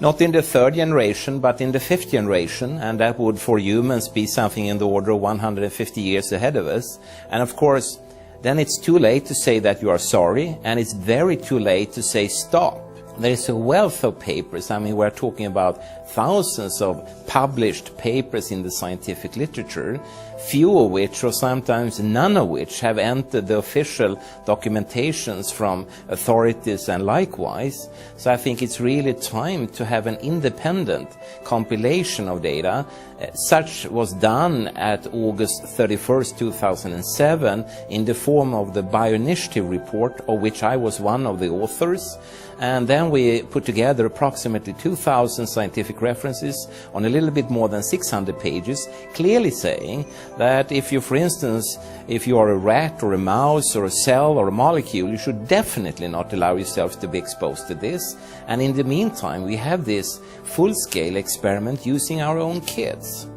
Not in the third generation, but in the fifth generation, and that would for humans be something in the order of 150 years ahead of us. And of course, then it's too late to say that you are sorry, and it's very too late to say stop. There is a wealth of papers. I mean, we're talking about thousands of published papers in the scientific literature, few of which, or sometimes none of which, have entered the official documentations from authorities and likewise. So I think it's really time to have an independent compilation of data. Such was done at August 31st, 2007 in the form of the Bioinitiative report, of which I was one of the authors. And then we put together approximately 2,000 scientific references on a little bit more than 600 pages, clearly saying that if you, for instance, if you are a rat or a mouse or a cell or a molecule, you should definitely not allow yourself to be exposed to this. And in the meantime, we have this full-scale experiment using our own kids.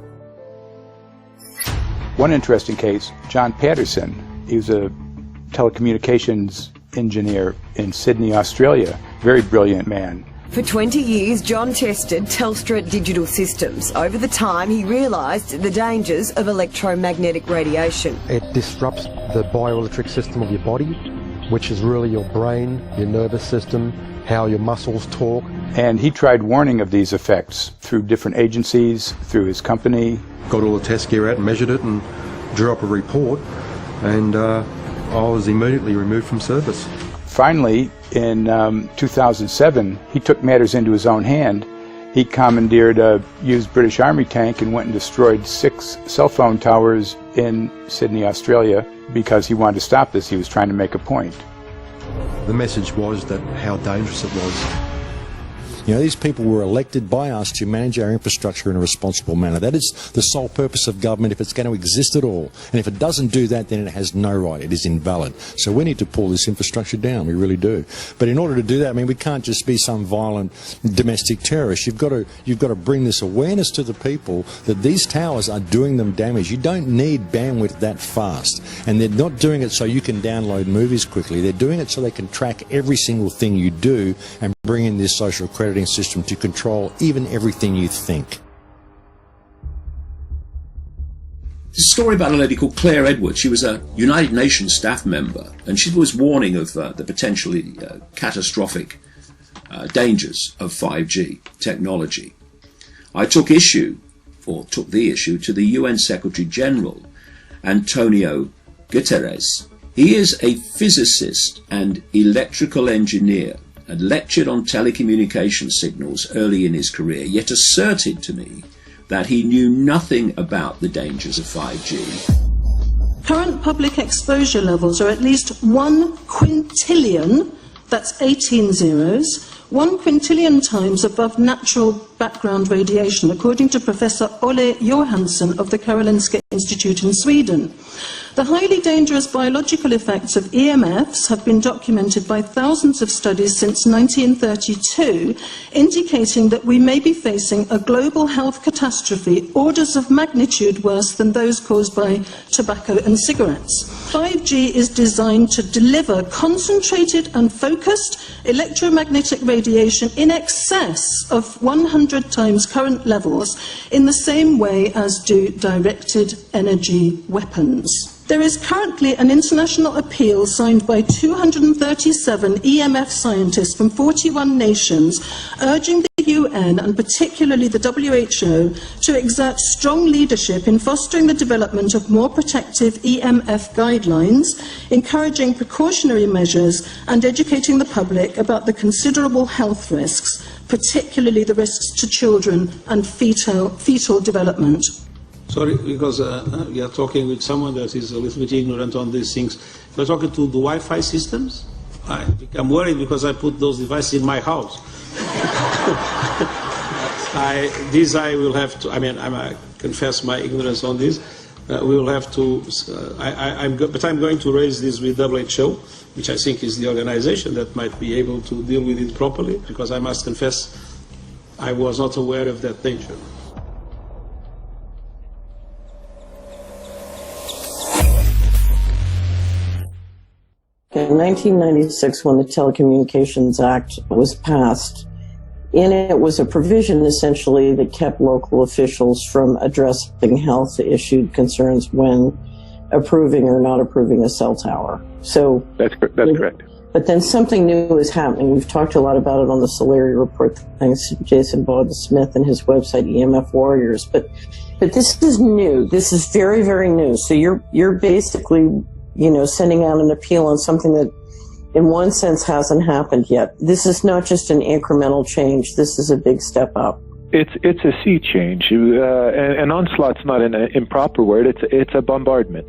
One interesting case, John Patterson, he was a telecommunications engineer in Sydney, Australia. Very brilliant man. For 20 years, John tested Telstra digital systems. Over the time, he realised the dangers of electromagnetic radiation. It disrupts the bioelectric system of your body, which is really your brain, your nervous system, how your muscles talk. And he tried warning of these effects through different agencies, through his company. Got all the test gear out and measured it and drew up a report, and I was immediately removed from service. Finally, in 2007, he took matters into his own hand. He commandeered a used British Army tank and went and destroyed 6 cell phone towers in Sydney, Australia, because he wanted to stop this. He was trying to make a point. The message was that how dangerous it was. You know, these people were elected by us to manage our infrastructure in a responsible manner. That is the sole purpose of government if it's going to exist at all. And if it doesn't do that, then it has no right. It is invalid. So we need to pull this infrastructure down. We really do. But in order to do that, I mean, we can't just be some violent domestic terrorist. You've got to bring this awareness to the people that these towers are doing them damage. You don't need bandwidth that fast. And they're not doing it so you can download movies quickly. They're doing it so they can track every single thing you do and bring in this social crediting system to control even everything you think. There's a story about a lady called Claire Edwards. She was a United Nations staff member, and she was warning of the potentially catastrophic dangers of 5G technology. I took the issue to the UN Secretary General, Antonio Guterres. He is a physicist and electrical engineer, and lectured on telecommunication signals early in his career, yet asserted to me that he knew nothing about the dangers of 5G. Current public exposure levels are at least 1 quintillion, that's 18 zeros, 1 quintillion times above natural background radiation, according to Professor Olle Johansson of the Karolinska Institute in Sweden. The highly dangerous biological effects of EMFs have been documented by thousands of studies since 1932, indicating that we may be facing a global health catastrophe orders of magnitude worse than those caused by tobacco and cigarettes. 5G is designed to deliver concentrated and focused electromagnetic radiation in excess of 100 times current levels, in the same way as do directed energy weapons. There is currently an international appeal signed by 237 EMF scientists from 41 nations, urging the UN and particularly the WHO to exert strong leadership in fostering the development of more protective EMF guidelines, encouraging precautionary measures and educating the public about the considerable health risks, particularly the risks to children and fetal development. Sorry, because we are talking with someone that is a little bit ignorant on these things. We're talking to the Wi-Fi systems. I become worried because I put those devices in my house. I will have to. I mean, I confess my ignorance on this. We will have to. But I'm going to raise this with WHO, which I think is the organization that might be able to deal with it properly. Because I must confess, I was not aware of that danger. In 1996, when the Telecommunications Act was passed, in it was a provision essentially that kept local officials from addressing health issue concerns when approving or not approving a cell tower. So that's correct. But then something new is happening. We've talked a lot about it on the Solari report, thanks to Jason Baldwin-Smith and his website EMF Warriors. But this is new. This is very, very new. So you're basically, sending out an appeal on something that in one sense hasn't happened yet. This is not just an incremental change. This is a big step up. It's a sea change. An onslaught's not an improper word. It's a bombardment.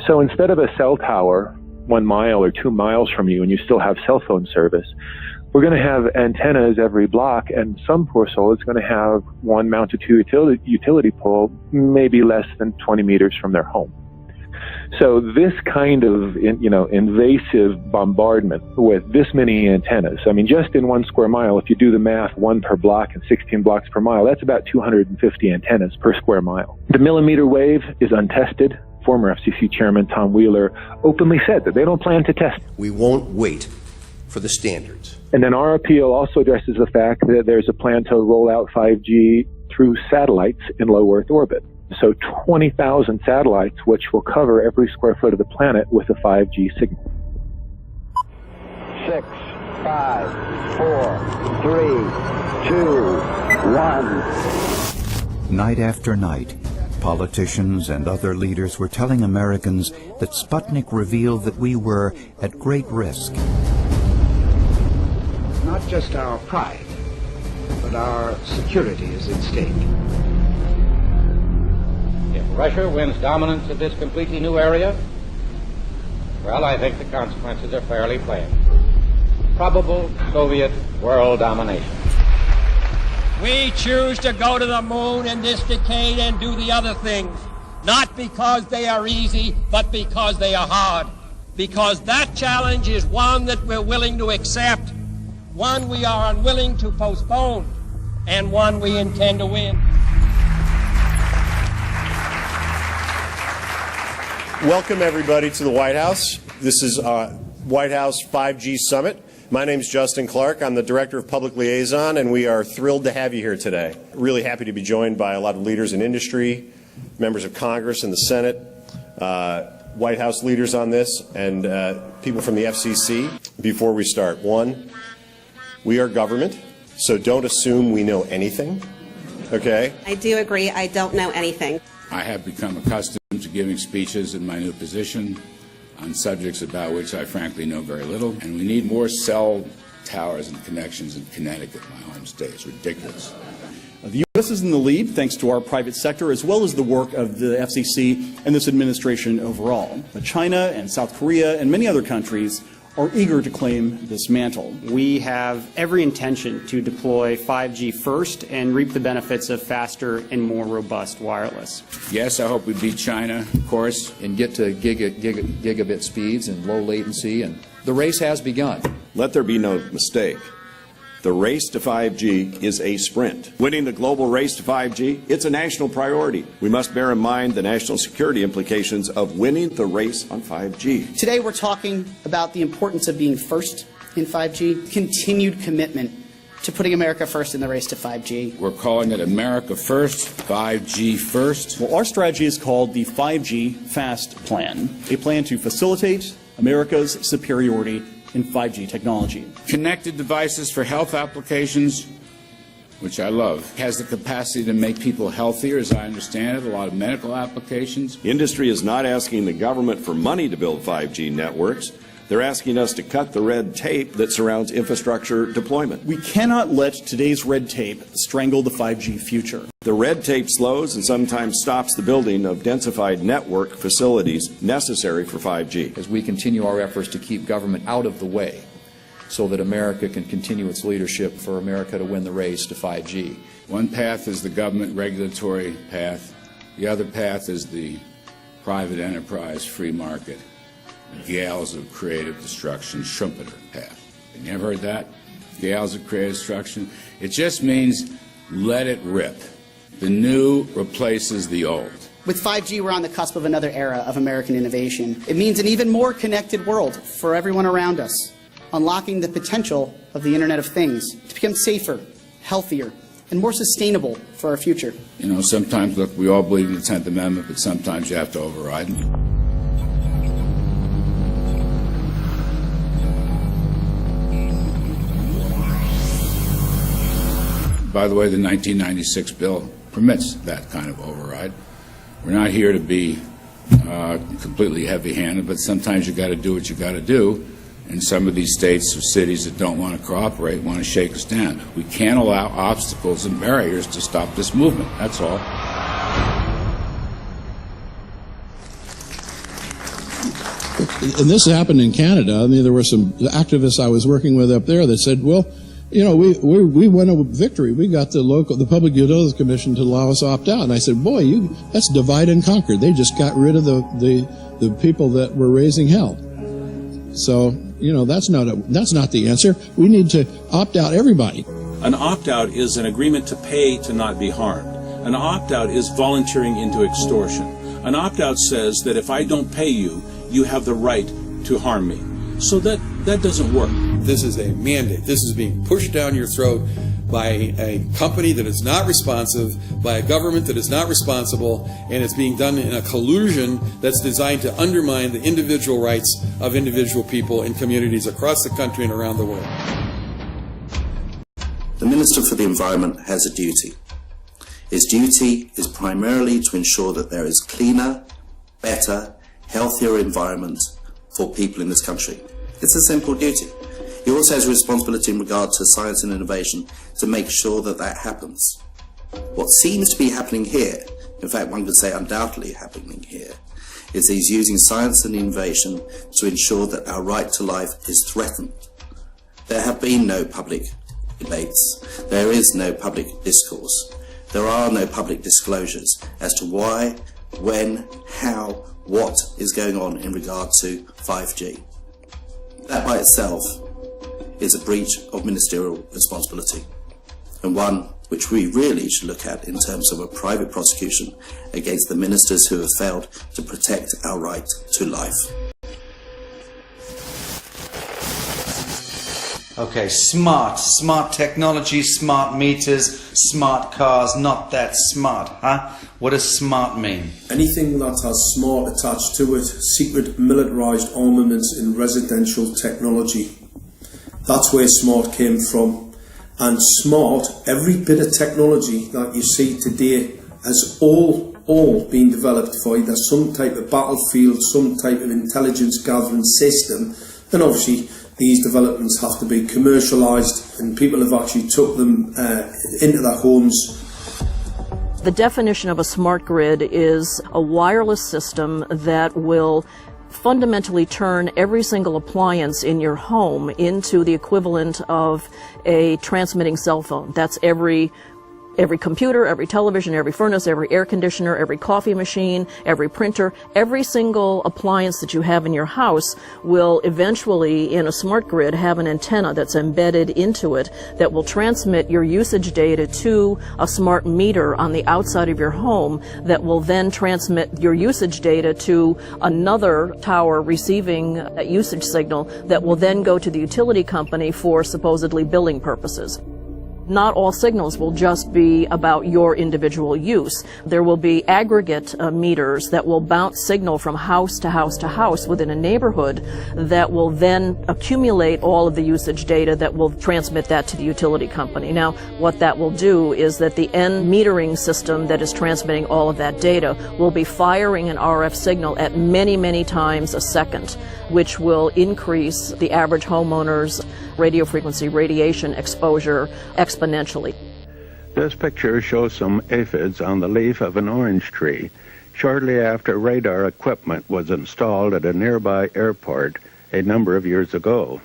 So instead of a cell tower 1 mile or 2 miles from you and you still have cell phone service, we're going to have antennas every block, and some poor soul is going to have one mounted to a utility pole maybe less than 20 meters from their home. So this kind of, invasive bombardment with this many antennas, I mean, just in 1 square mile, if you do the math, 1 per block and 16 blocks per mile, that's about 250 antennas per square mile. The millimeter wave is untested. Former FCC Chairman Tom Wheeler openly said that they don't plan to test. We won't wait for the standards. And then our appeal also addresses the fact that there's a plan to roll out 5G through satellites in low Earth orbit. So 20,000 satellites, which will cover every square foot of the planet with a 5G signal. 6, 5, 4, 3, 2, 1. Night after night, politicians and other leaders were telling Americans that Sputnik revealed that we were at great risk. Not just our pride, but our security is at stake. If Russia wins dominance of this completely new area, well, I think the consequences are fairly plain. Probable Soviet world domination. We choose to go to the moon in this decade and do the other things, not because they are easy, but because they are hard. Because that challenge is one that we're willing to accept, one we are unwilling to postpone, and one we intend to win. Welcome, everybody, to the White House. This is White House 5G Summit. My name is Justin Clark. I'm the Director of Public Liaison, and we are thrilled to have you here today. Really happy to be joined by a lot of leaders in industry, members of Congress and the Senate, White House leaders on this, and people from the FCC. Before we start, one, we are government, so don't assume we know anything, okay? I do agree. I don't know anything. I have become accustomed to giving speeches in my new position on subjects about which I frankly know very little, and we need more cell towers and connections in Connecticut, my home state. It's ridiculous. The U.S. is in the lead thanks to our private sector as well as the work of the FCC and this administration overall. But China and South Korea and many other countries are eager to claim this mantle. We have every intention to deploy 5G first and reap the benefits of faster and more robust wireless. Yes, I hope we beat China, of course. And get to gigabit speeds and low latency, and the race has begun. Let there be no mistake. The race to 5G is a sprint. Winning the global race to 5G, it's a national priority. We must bear in mind the national security implications of winning the race on 5G. Today we're talking about the importance of being first in 5G, continued commitment to putting America first in the race to 5G. We're calling it America First, 5G First. Well, our strategy is called the 5G Fast Plan, a plan to facilitate America's superiority in 5G technology. Connected devices for health applications, which I love, has the capacity to make people healthier, as I understand it, a lot of medical applications. Industry is not asking the government for money to build 5G networks. They're asking us to cut the red tape that surrounds infrastructure deployment. We cannot let today's red tape strangle the 5G future. The red tape slows and sometimes stops the building of densified network facilities necessary for 5G. As we continue our efforts to keep government out of the way so that America can continue its leadership for America to win the race to 5G. One path is the government regulatory path. The other path is the private enterprise free market, gales of creative destruction, Schumpeter path. You ever heard that? Gales of creative destruction? It just means let it rip. The new replaces the old. With 5G, we're on the cusp of another era of American innovation. It means an even more connected world for everyone around us, unlocking the potential of the Internet of Things to become safer, healthier, and more sustainable for our future. You know, sometimes, look, we all believe in the 10th Amendment, but sometimes you have to override them. By the way, the 1996 bill permits that kind of override. We're not here to be completely heavy-handed, but sometimes you got to do what you got to do. And some of these states or cities that don't want to cooperate want to shake us down. We can't allow obstacles and barriers to stop this movement. That's all. And this happened in Canada. I mean, there were some activists I was working with up there that said, well, you know, we won a victory. We got the Public Utilities Commission to allow us to opt out. And I said, boy, that's divide and conquer. They just got rid of the people that were raising hell. So, you know, that's not the answer. We need to opt out everybody. An opt-out is an agreement to pay to not be harmed. An opt-out is volunteering into extortion. An opt-out says that if I don't pay you, you have the right to harm me. So that doesn't work. This is a mandate. This is being pushed down your throat by a company that is not responsive, by a government that is not responsible, and it's being done in a collusion that's designed to undermine the individual rights of individual people in communities across the country and around the world. The Minister for the Environment has a duty. His duty is primarily to ensure that there is cleaner, better, healthier environment for people in this country. It's a simple duty. He also has a responsibility in regard to science and innovation to make sure that that happens. What seems to be happening here, in fact one could say undoubtedly happening here, is he's using science and innovation to ensure that our right to life is threatened. There have been no public debates. There is no public discourse. There are no public disclosures as to why, when, how, what is going on in regard to 5G. That by itself is a breach of ministerial responsibility, and one which we really should look at in terms of a private prosecution against the ministers who have failed to protect our right to life. Okay, smart technology, smart meters, smart cars, not that smart, huh? What does smart mean? Anything that has smart attached to it, secret militarised armaments in residential technology. That's where smart came from. And smart, every bit of technology that you see today has all been developed for either some type of battlefield, some type of intelligence gathering system, and obviously these developments have to be commercialised, and people have actually took them into their homes. The definition of a smart grid is a wireless system that will fundamentally turn every single appliance in your home into the equivalent of a transmitting cell phone. That's every computer, every television, every furnace, every air conditioner, every coffee machine, every printer, every single appliance that you have in your house will eventually, in a smart grid, have an antenna that's embedded into it that will transmit your usage data to a smart meter on the outside of your home that will then transmit your usage data to another tower receiving a usage signal that will then go to the utility company for supposedly billing purposes. Not all signals will just be about your individual use. There will be aggregate meters that will bounce signal from house to house to house within a neighborhood that will then accumulate all of the usage data that will transmit that to the utility company. Now, what that will do is that the end metering system that is transmitting all of that data will be firing an RF signal at many, many times a second, which will increase the average homeowner's radio frequency radiation exposure exponentially. This picture shows some aphids on the leaf of an orange tree shortly after radar equipment was installed at a nearby airport a number of years ago.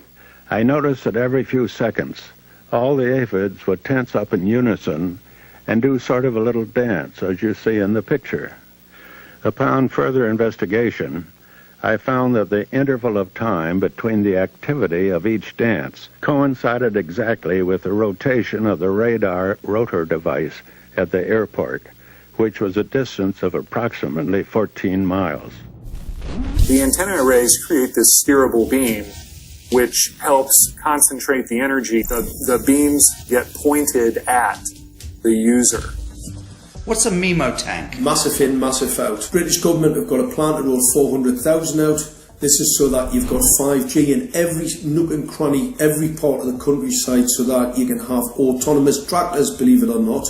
I noticed that every few seconds all the aphids would tense up in unison and do sort of a little dance, as you see in the picture. Upon further investigation, I found that the interval of time between the activity of each dance coincided exactly with the rotation of the radar rotor device at the airport, which was a distance of approximately 14 miles. The antenna arrays create this steerable beam, which helps concentrate the energy. The beams get pointed at the user. What's a MIMO tank? Massive in, massive out. British government have got a plan to roll 400,000 out. This is so that you've got 5G in every nook and cranny, every part of the countryside, so that you can have autonomous tractors, believe it or not.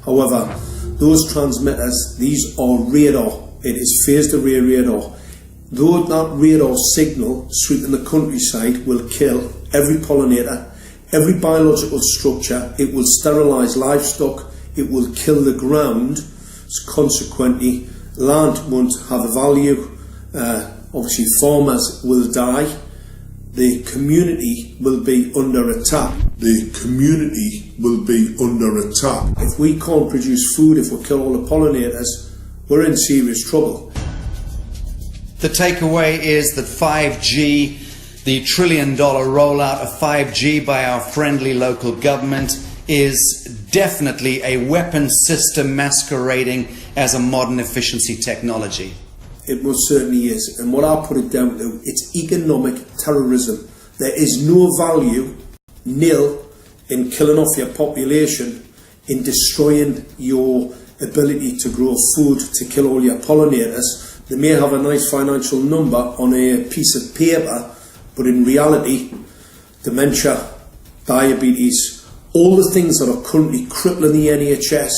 However, those transmitters, these are radar. It is phased array radar. Though that radar signal sweeping the countryside will kill every pollinator, every biological structure, it will sterilise livestock, it will kill the ground, so consequently land won't have a value, obviously farmers will die, the community will be under attack. The community will be under attack. If we can't produce food, if we kill all the pollinators, we're in serious trouble. The takeaway is that 5G, the $1 trillion rollout of 5G by our friendly local government, is definitely a weapons system masquerading as a modern efficiency technology. It most certainly is, and what I put it down to, it's economic terrorism. There is no value, nil, in killing off your population, in destroying your ability to grow food, to kill all your pollinators. They may have a nice financial number on a piece of paper, but in reality, dementia, diabetes, all the things that are currently crippling the NHS,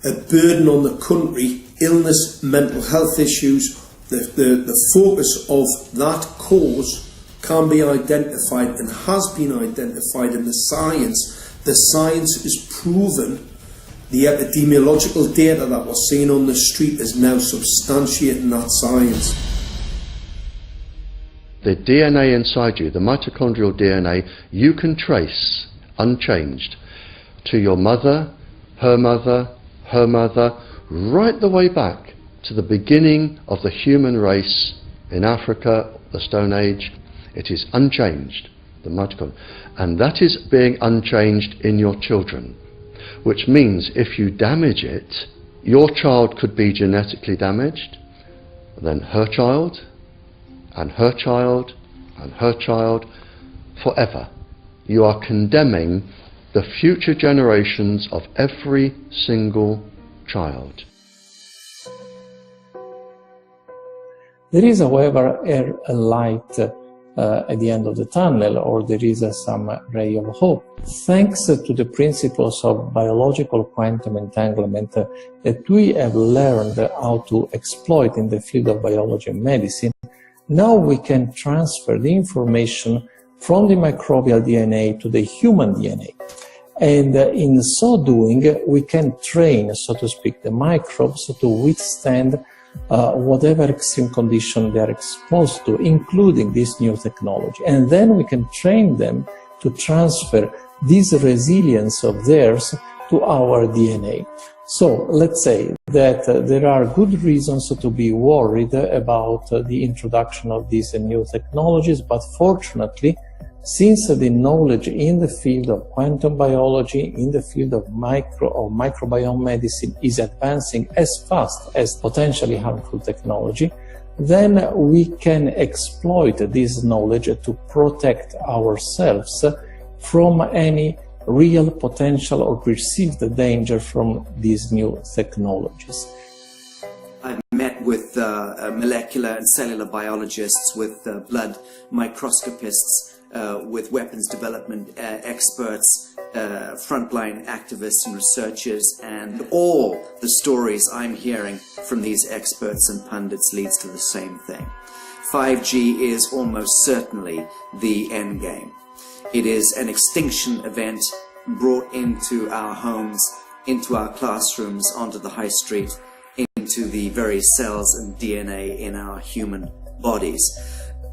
a burden on the country, illness, mental health issues, the focus of that cause can be identified and has been identified in the science. The science is proven. The epidemiological data that we're seeing on the street is now substantiating that science. The DNA inside you, the mitochondrial DNA, you can trace unchanged to your mother, her mother, her mother, right the way back to the beginning of the human race in Africa, the Stone Age. It is unchanged, the mitochondria, and that is being unchanged in your children, which means if you damage it, your child could be genetically damaged, then her child, and her child, and her child, forever. You are condemning the future generations of every single child. There is, however, a light at the end of the tunnel, or there is some ray of hope. Thanks to the principles of biological quantum entanglement that we have learned how to exploit in the field of biology and medicine, now we can transfer the information from the microbial DNA to the human DNA. And in so doing, we can train, so to speak, the microbes to withstand whatever extreme condition they are exposed to, including this new technology. And then we can train them to transfer this resilience of theirs to our DNA. So let's say that there are good reasons to be worried about the introduction of these new technologies, but fortunately, since the knowledge in the field of quantum biology, in the field of microbiome medicine is advancing as fast as potentially harmful technology, then we can exploit this knowledge to protect ourselves from any real potential or perceived danger from these new technologies. I've met with molecular and cellular biologists, with blood microscopists, with weapons development experts, frontline activists and researchers, and all the stories I'm hearing from these experts and pundits leads to the same thing. 5G is almost certainly the end game. It is an extinction event brought into our homes, into our classrooms, onto the high street, into the very cells and DNA in our human bodies.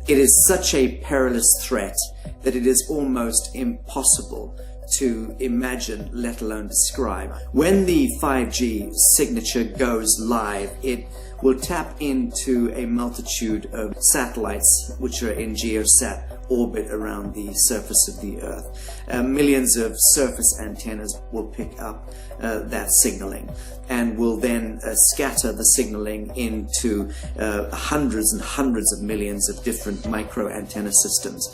It is such a perilous threat that it is almost impossible to imagine, let alone describe. When the 5G signature goes live, it will tap into a multitude of satellites which are in geosat orbit around the surface of the Earth. Millions of surface antennas will pick up that signaling and will then scatter the signaling into hundreds and hundreds of millions of different micro antenna systems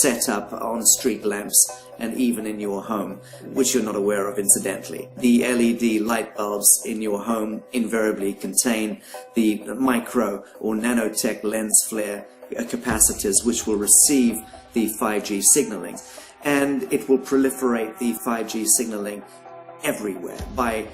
set up on street lamps and even in your home, which you're not aware of incidentally. The LED light bulbs in your home invariably contain the micro or nanotech lens flare capacitors which will receive the 5G signaling, and it will proliferate the 5G signaling everywhere by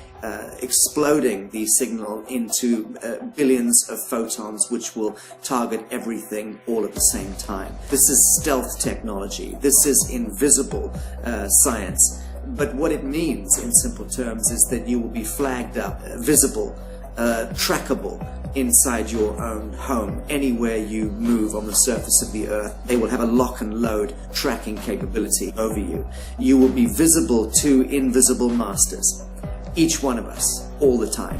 exploding the signal into billions of photons which will target everything all at the same time. This is stealth technology. This is invisible science. But what it means in simple terms is that you will be flagged up, visible, trackable inside your own home. Anywhere you move on the surface of the Earth, they will have a lock and load tracking capability over you. You will be visible to invisible masters, each one of us, all the time.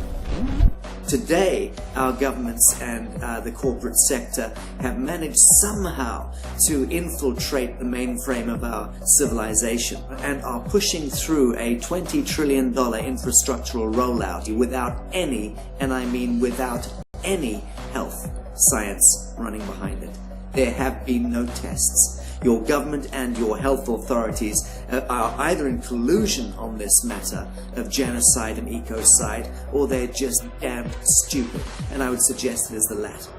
Today, our governments and the corporate sector have managed somehow to infiltrate the mainframe of our civilization and are pushing through a $20 trillion infrastructural rollout without any, and I mean without any, health science running behind it. There have been no tests. Your government and your health authorities are either in collusion on this matter of genocide and ecocide, or they're just damn stupid, and I would suggest it is the latter.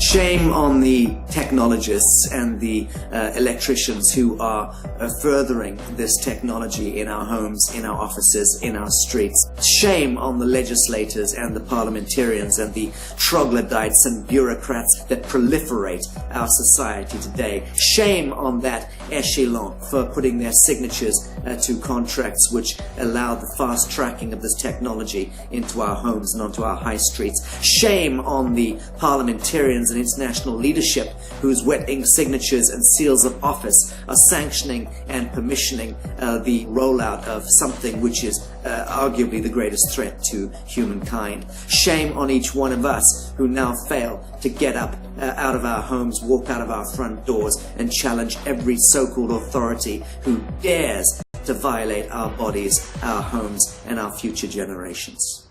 Shame on the technologists and the electricians who are furthering this technology in our homes, in our offices, in our streets. Shame on the legislators and the parliamentarians and the troglodytes and bureaucrats that proliferate our society today. Shame on that echelon for putting their signatures to contracts which allow the fast tracking of this technology into our homes and onto our high streets. Shame on the parliamentarians and international leadership whose wetting signatures and seals of office are sanctioning and permissioning the rollout of something which is arguably the greatest threat to humankind. Shame on each one of us who now fail to get up out of our homes, walk out of our front doors and challenge every so-called authority who dares to violate our bodies, our homes and our future generations.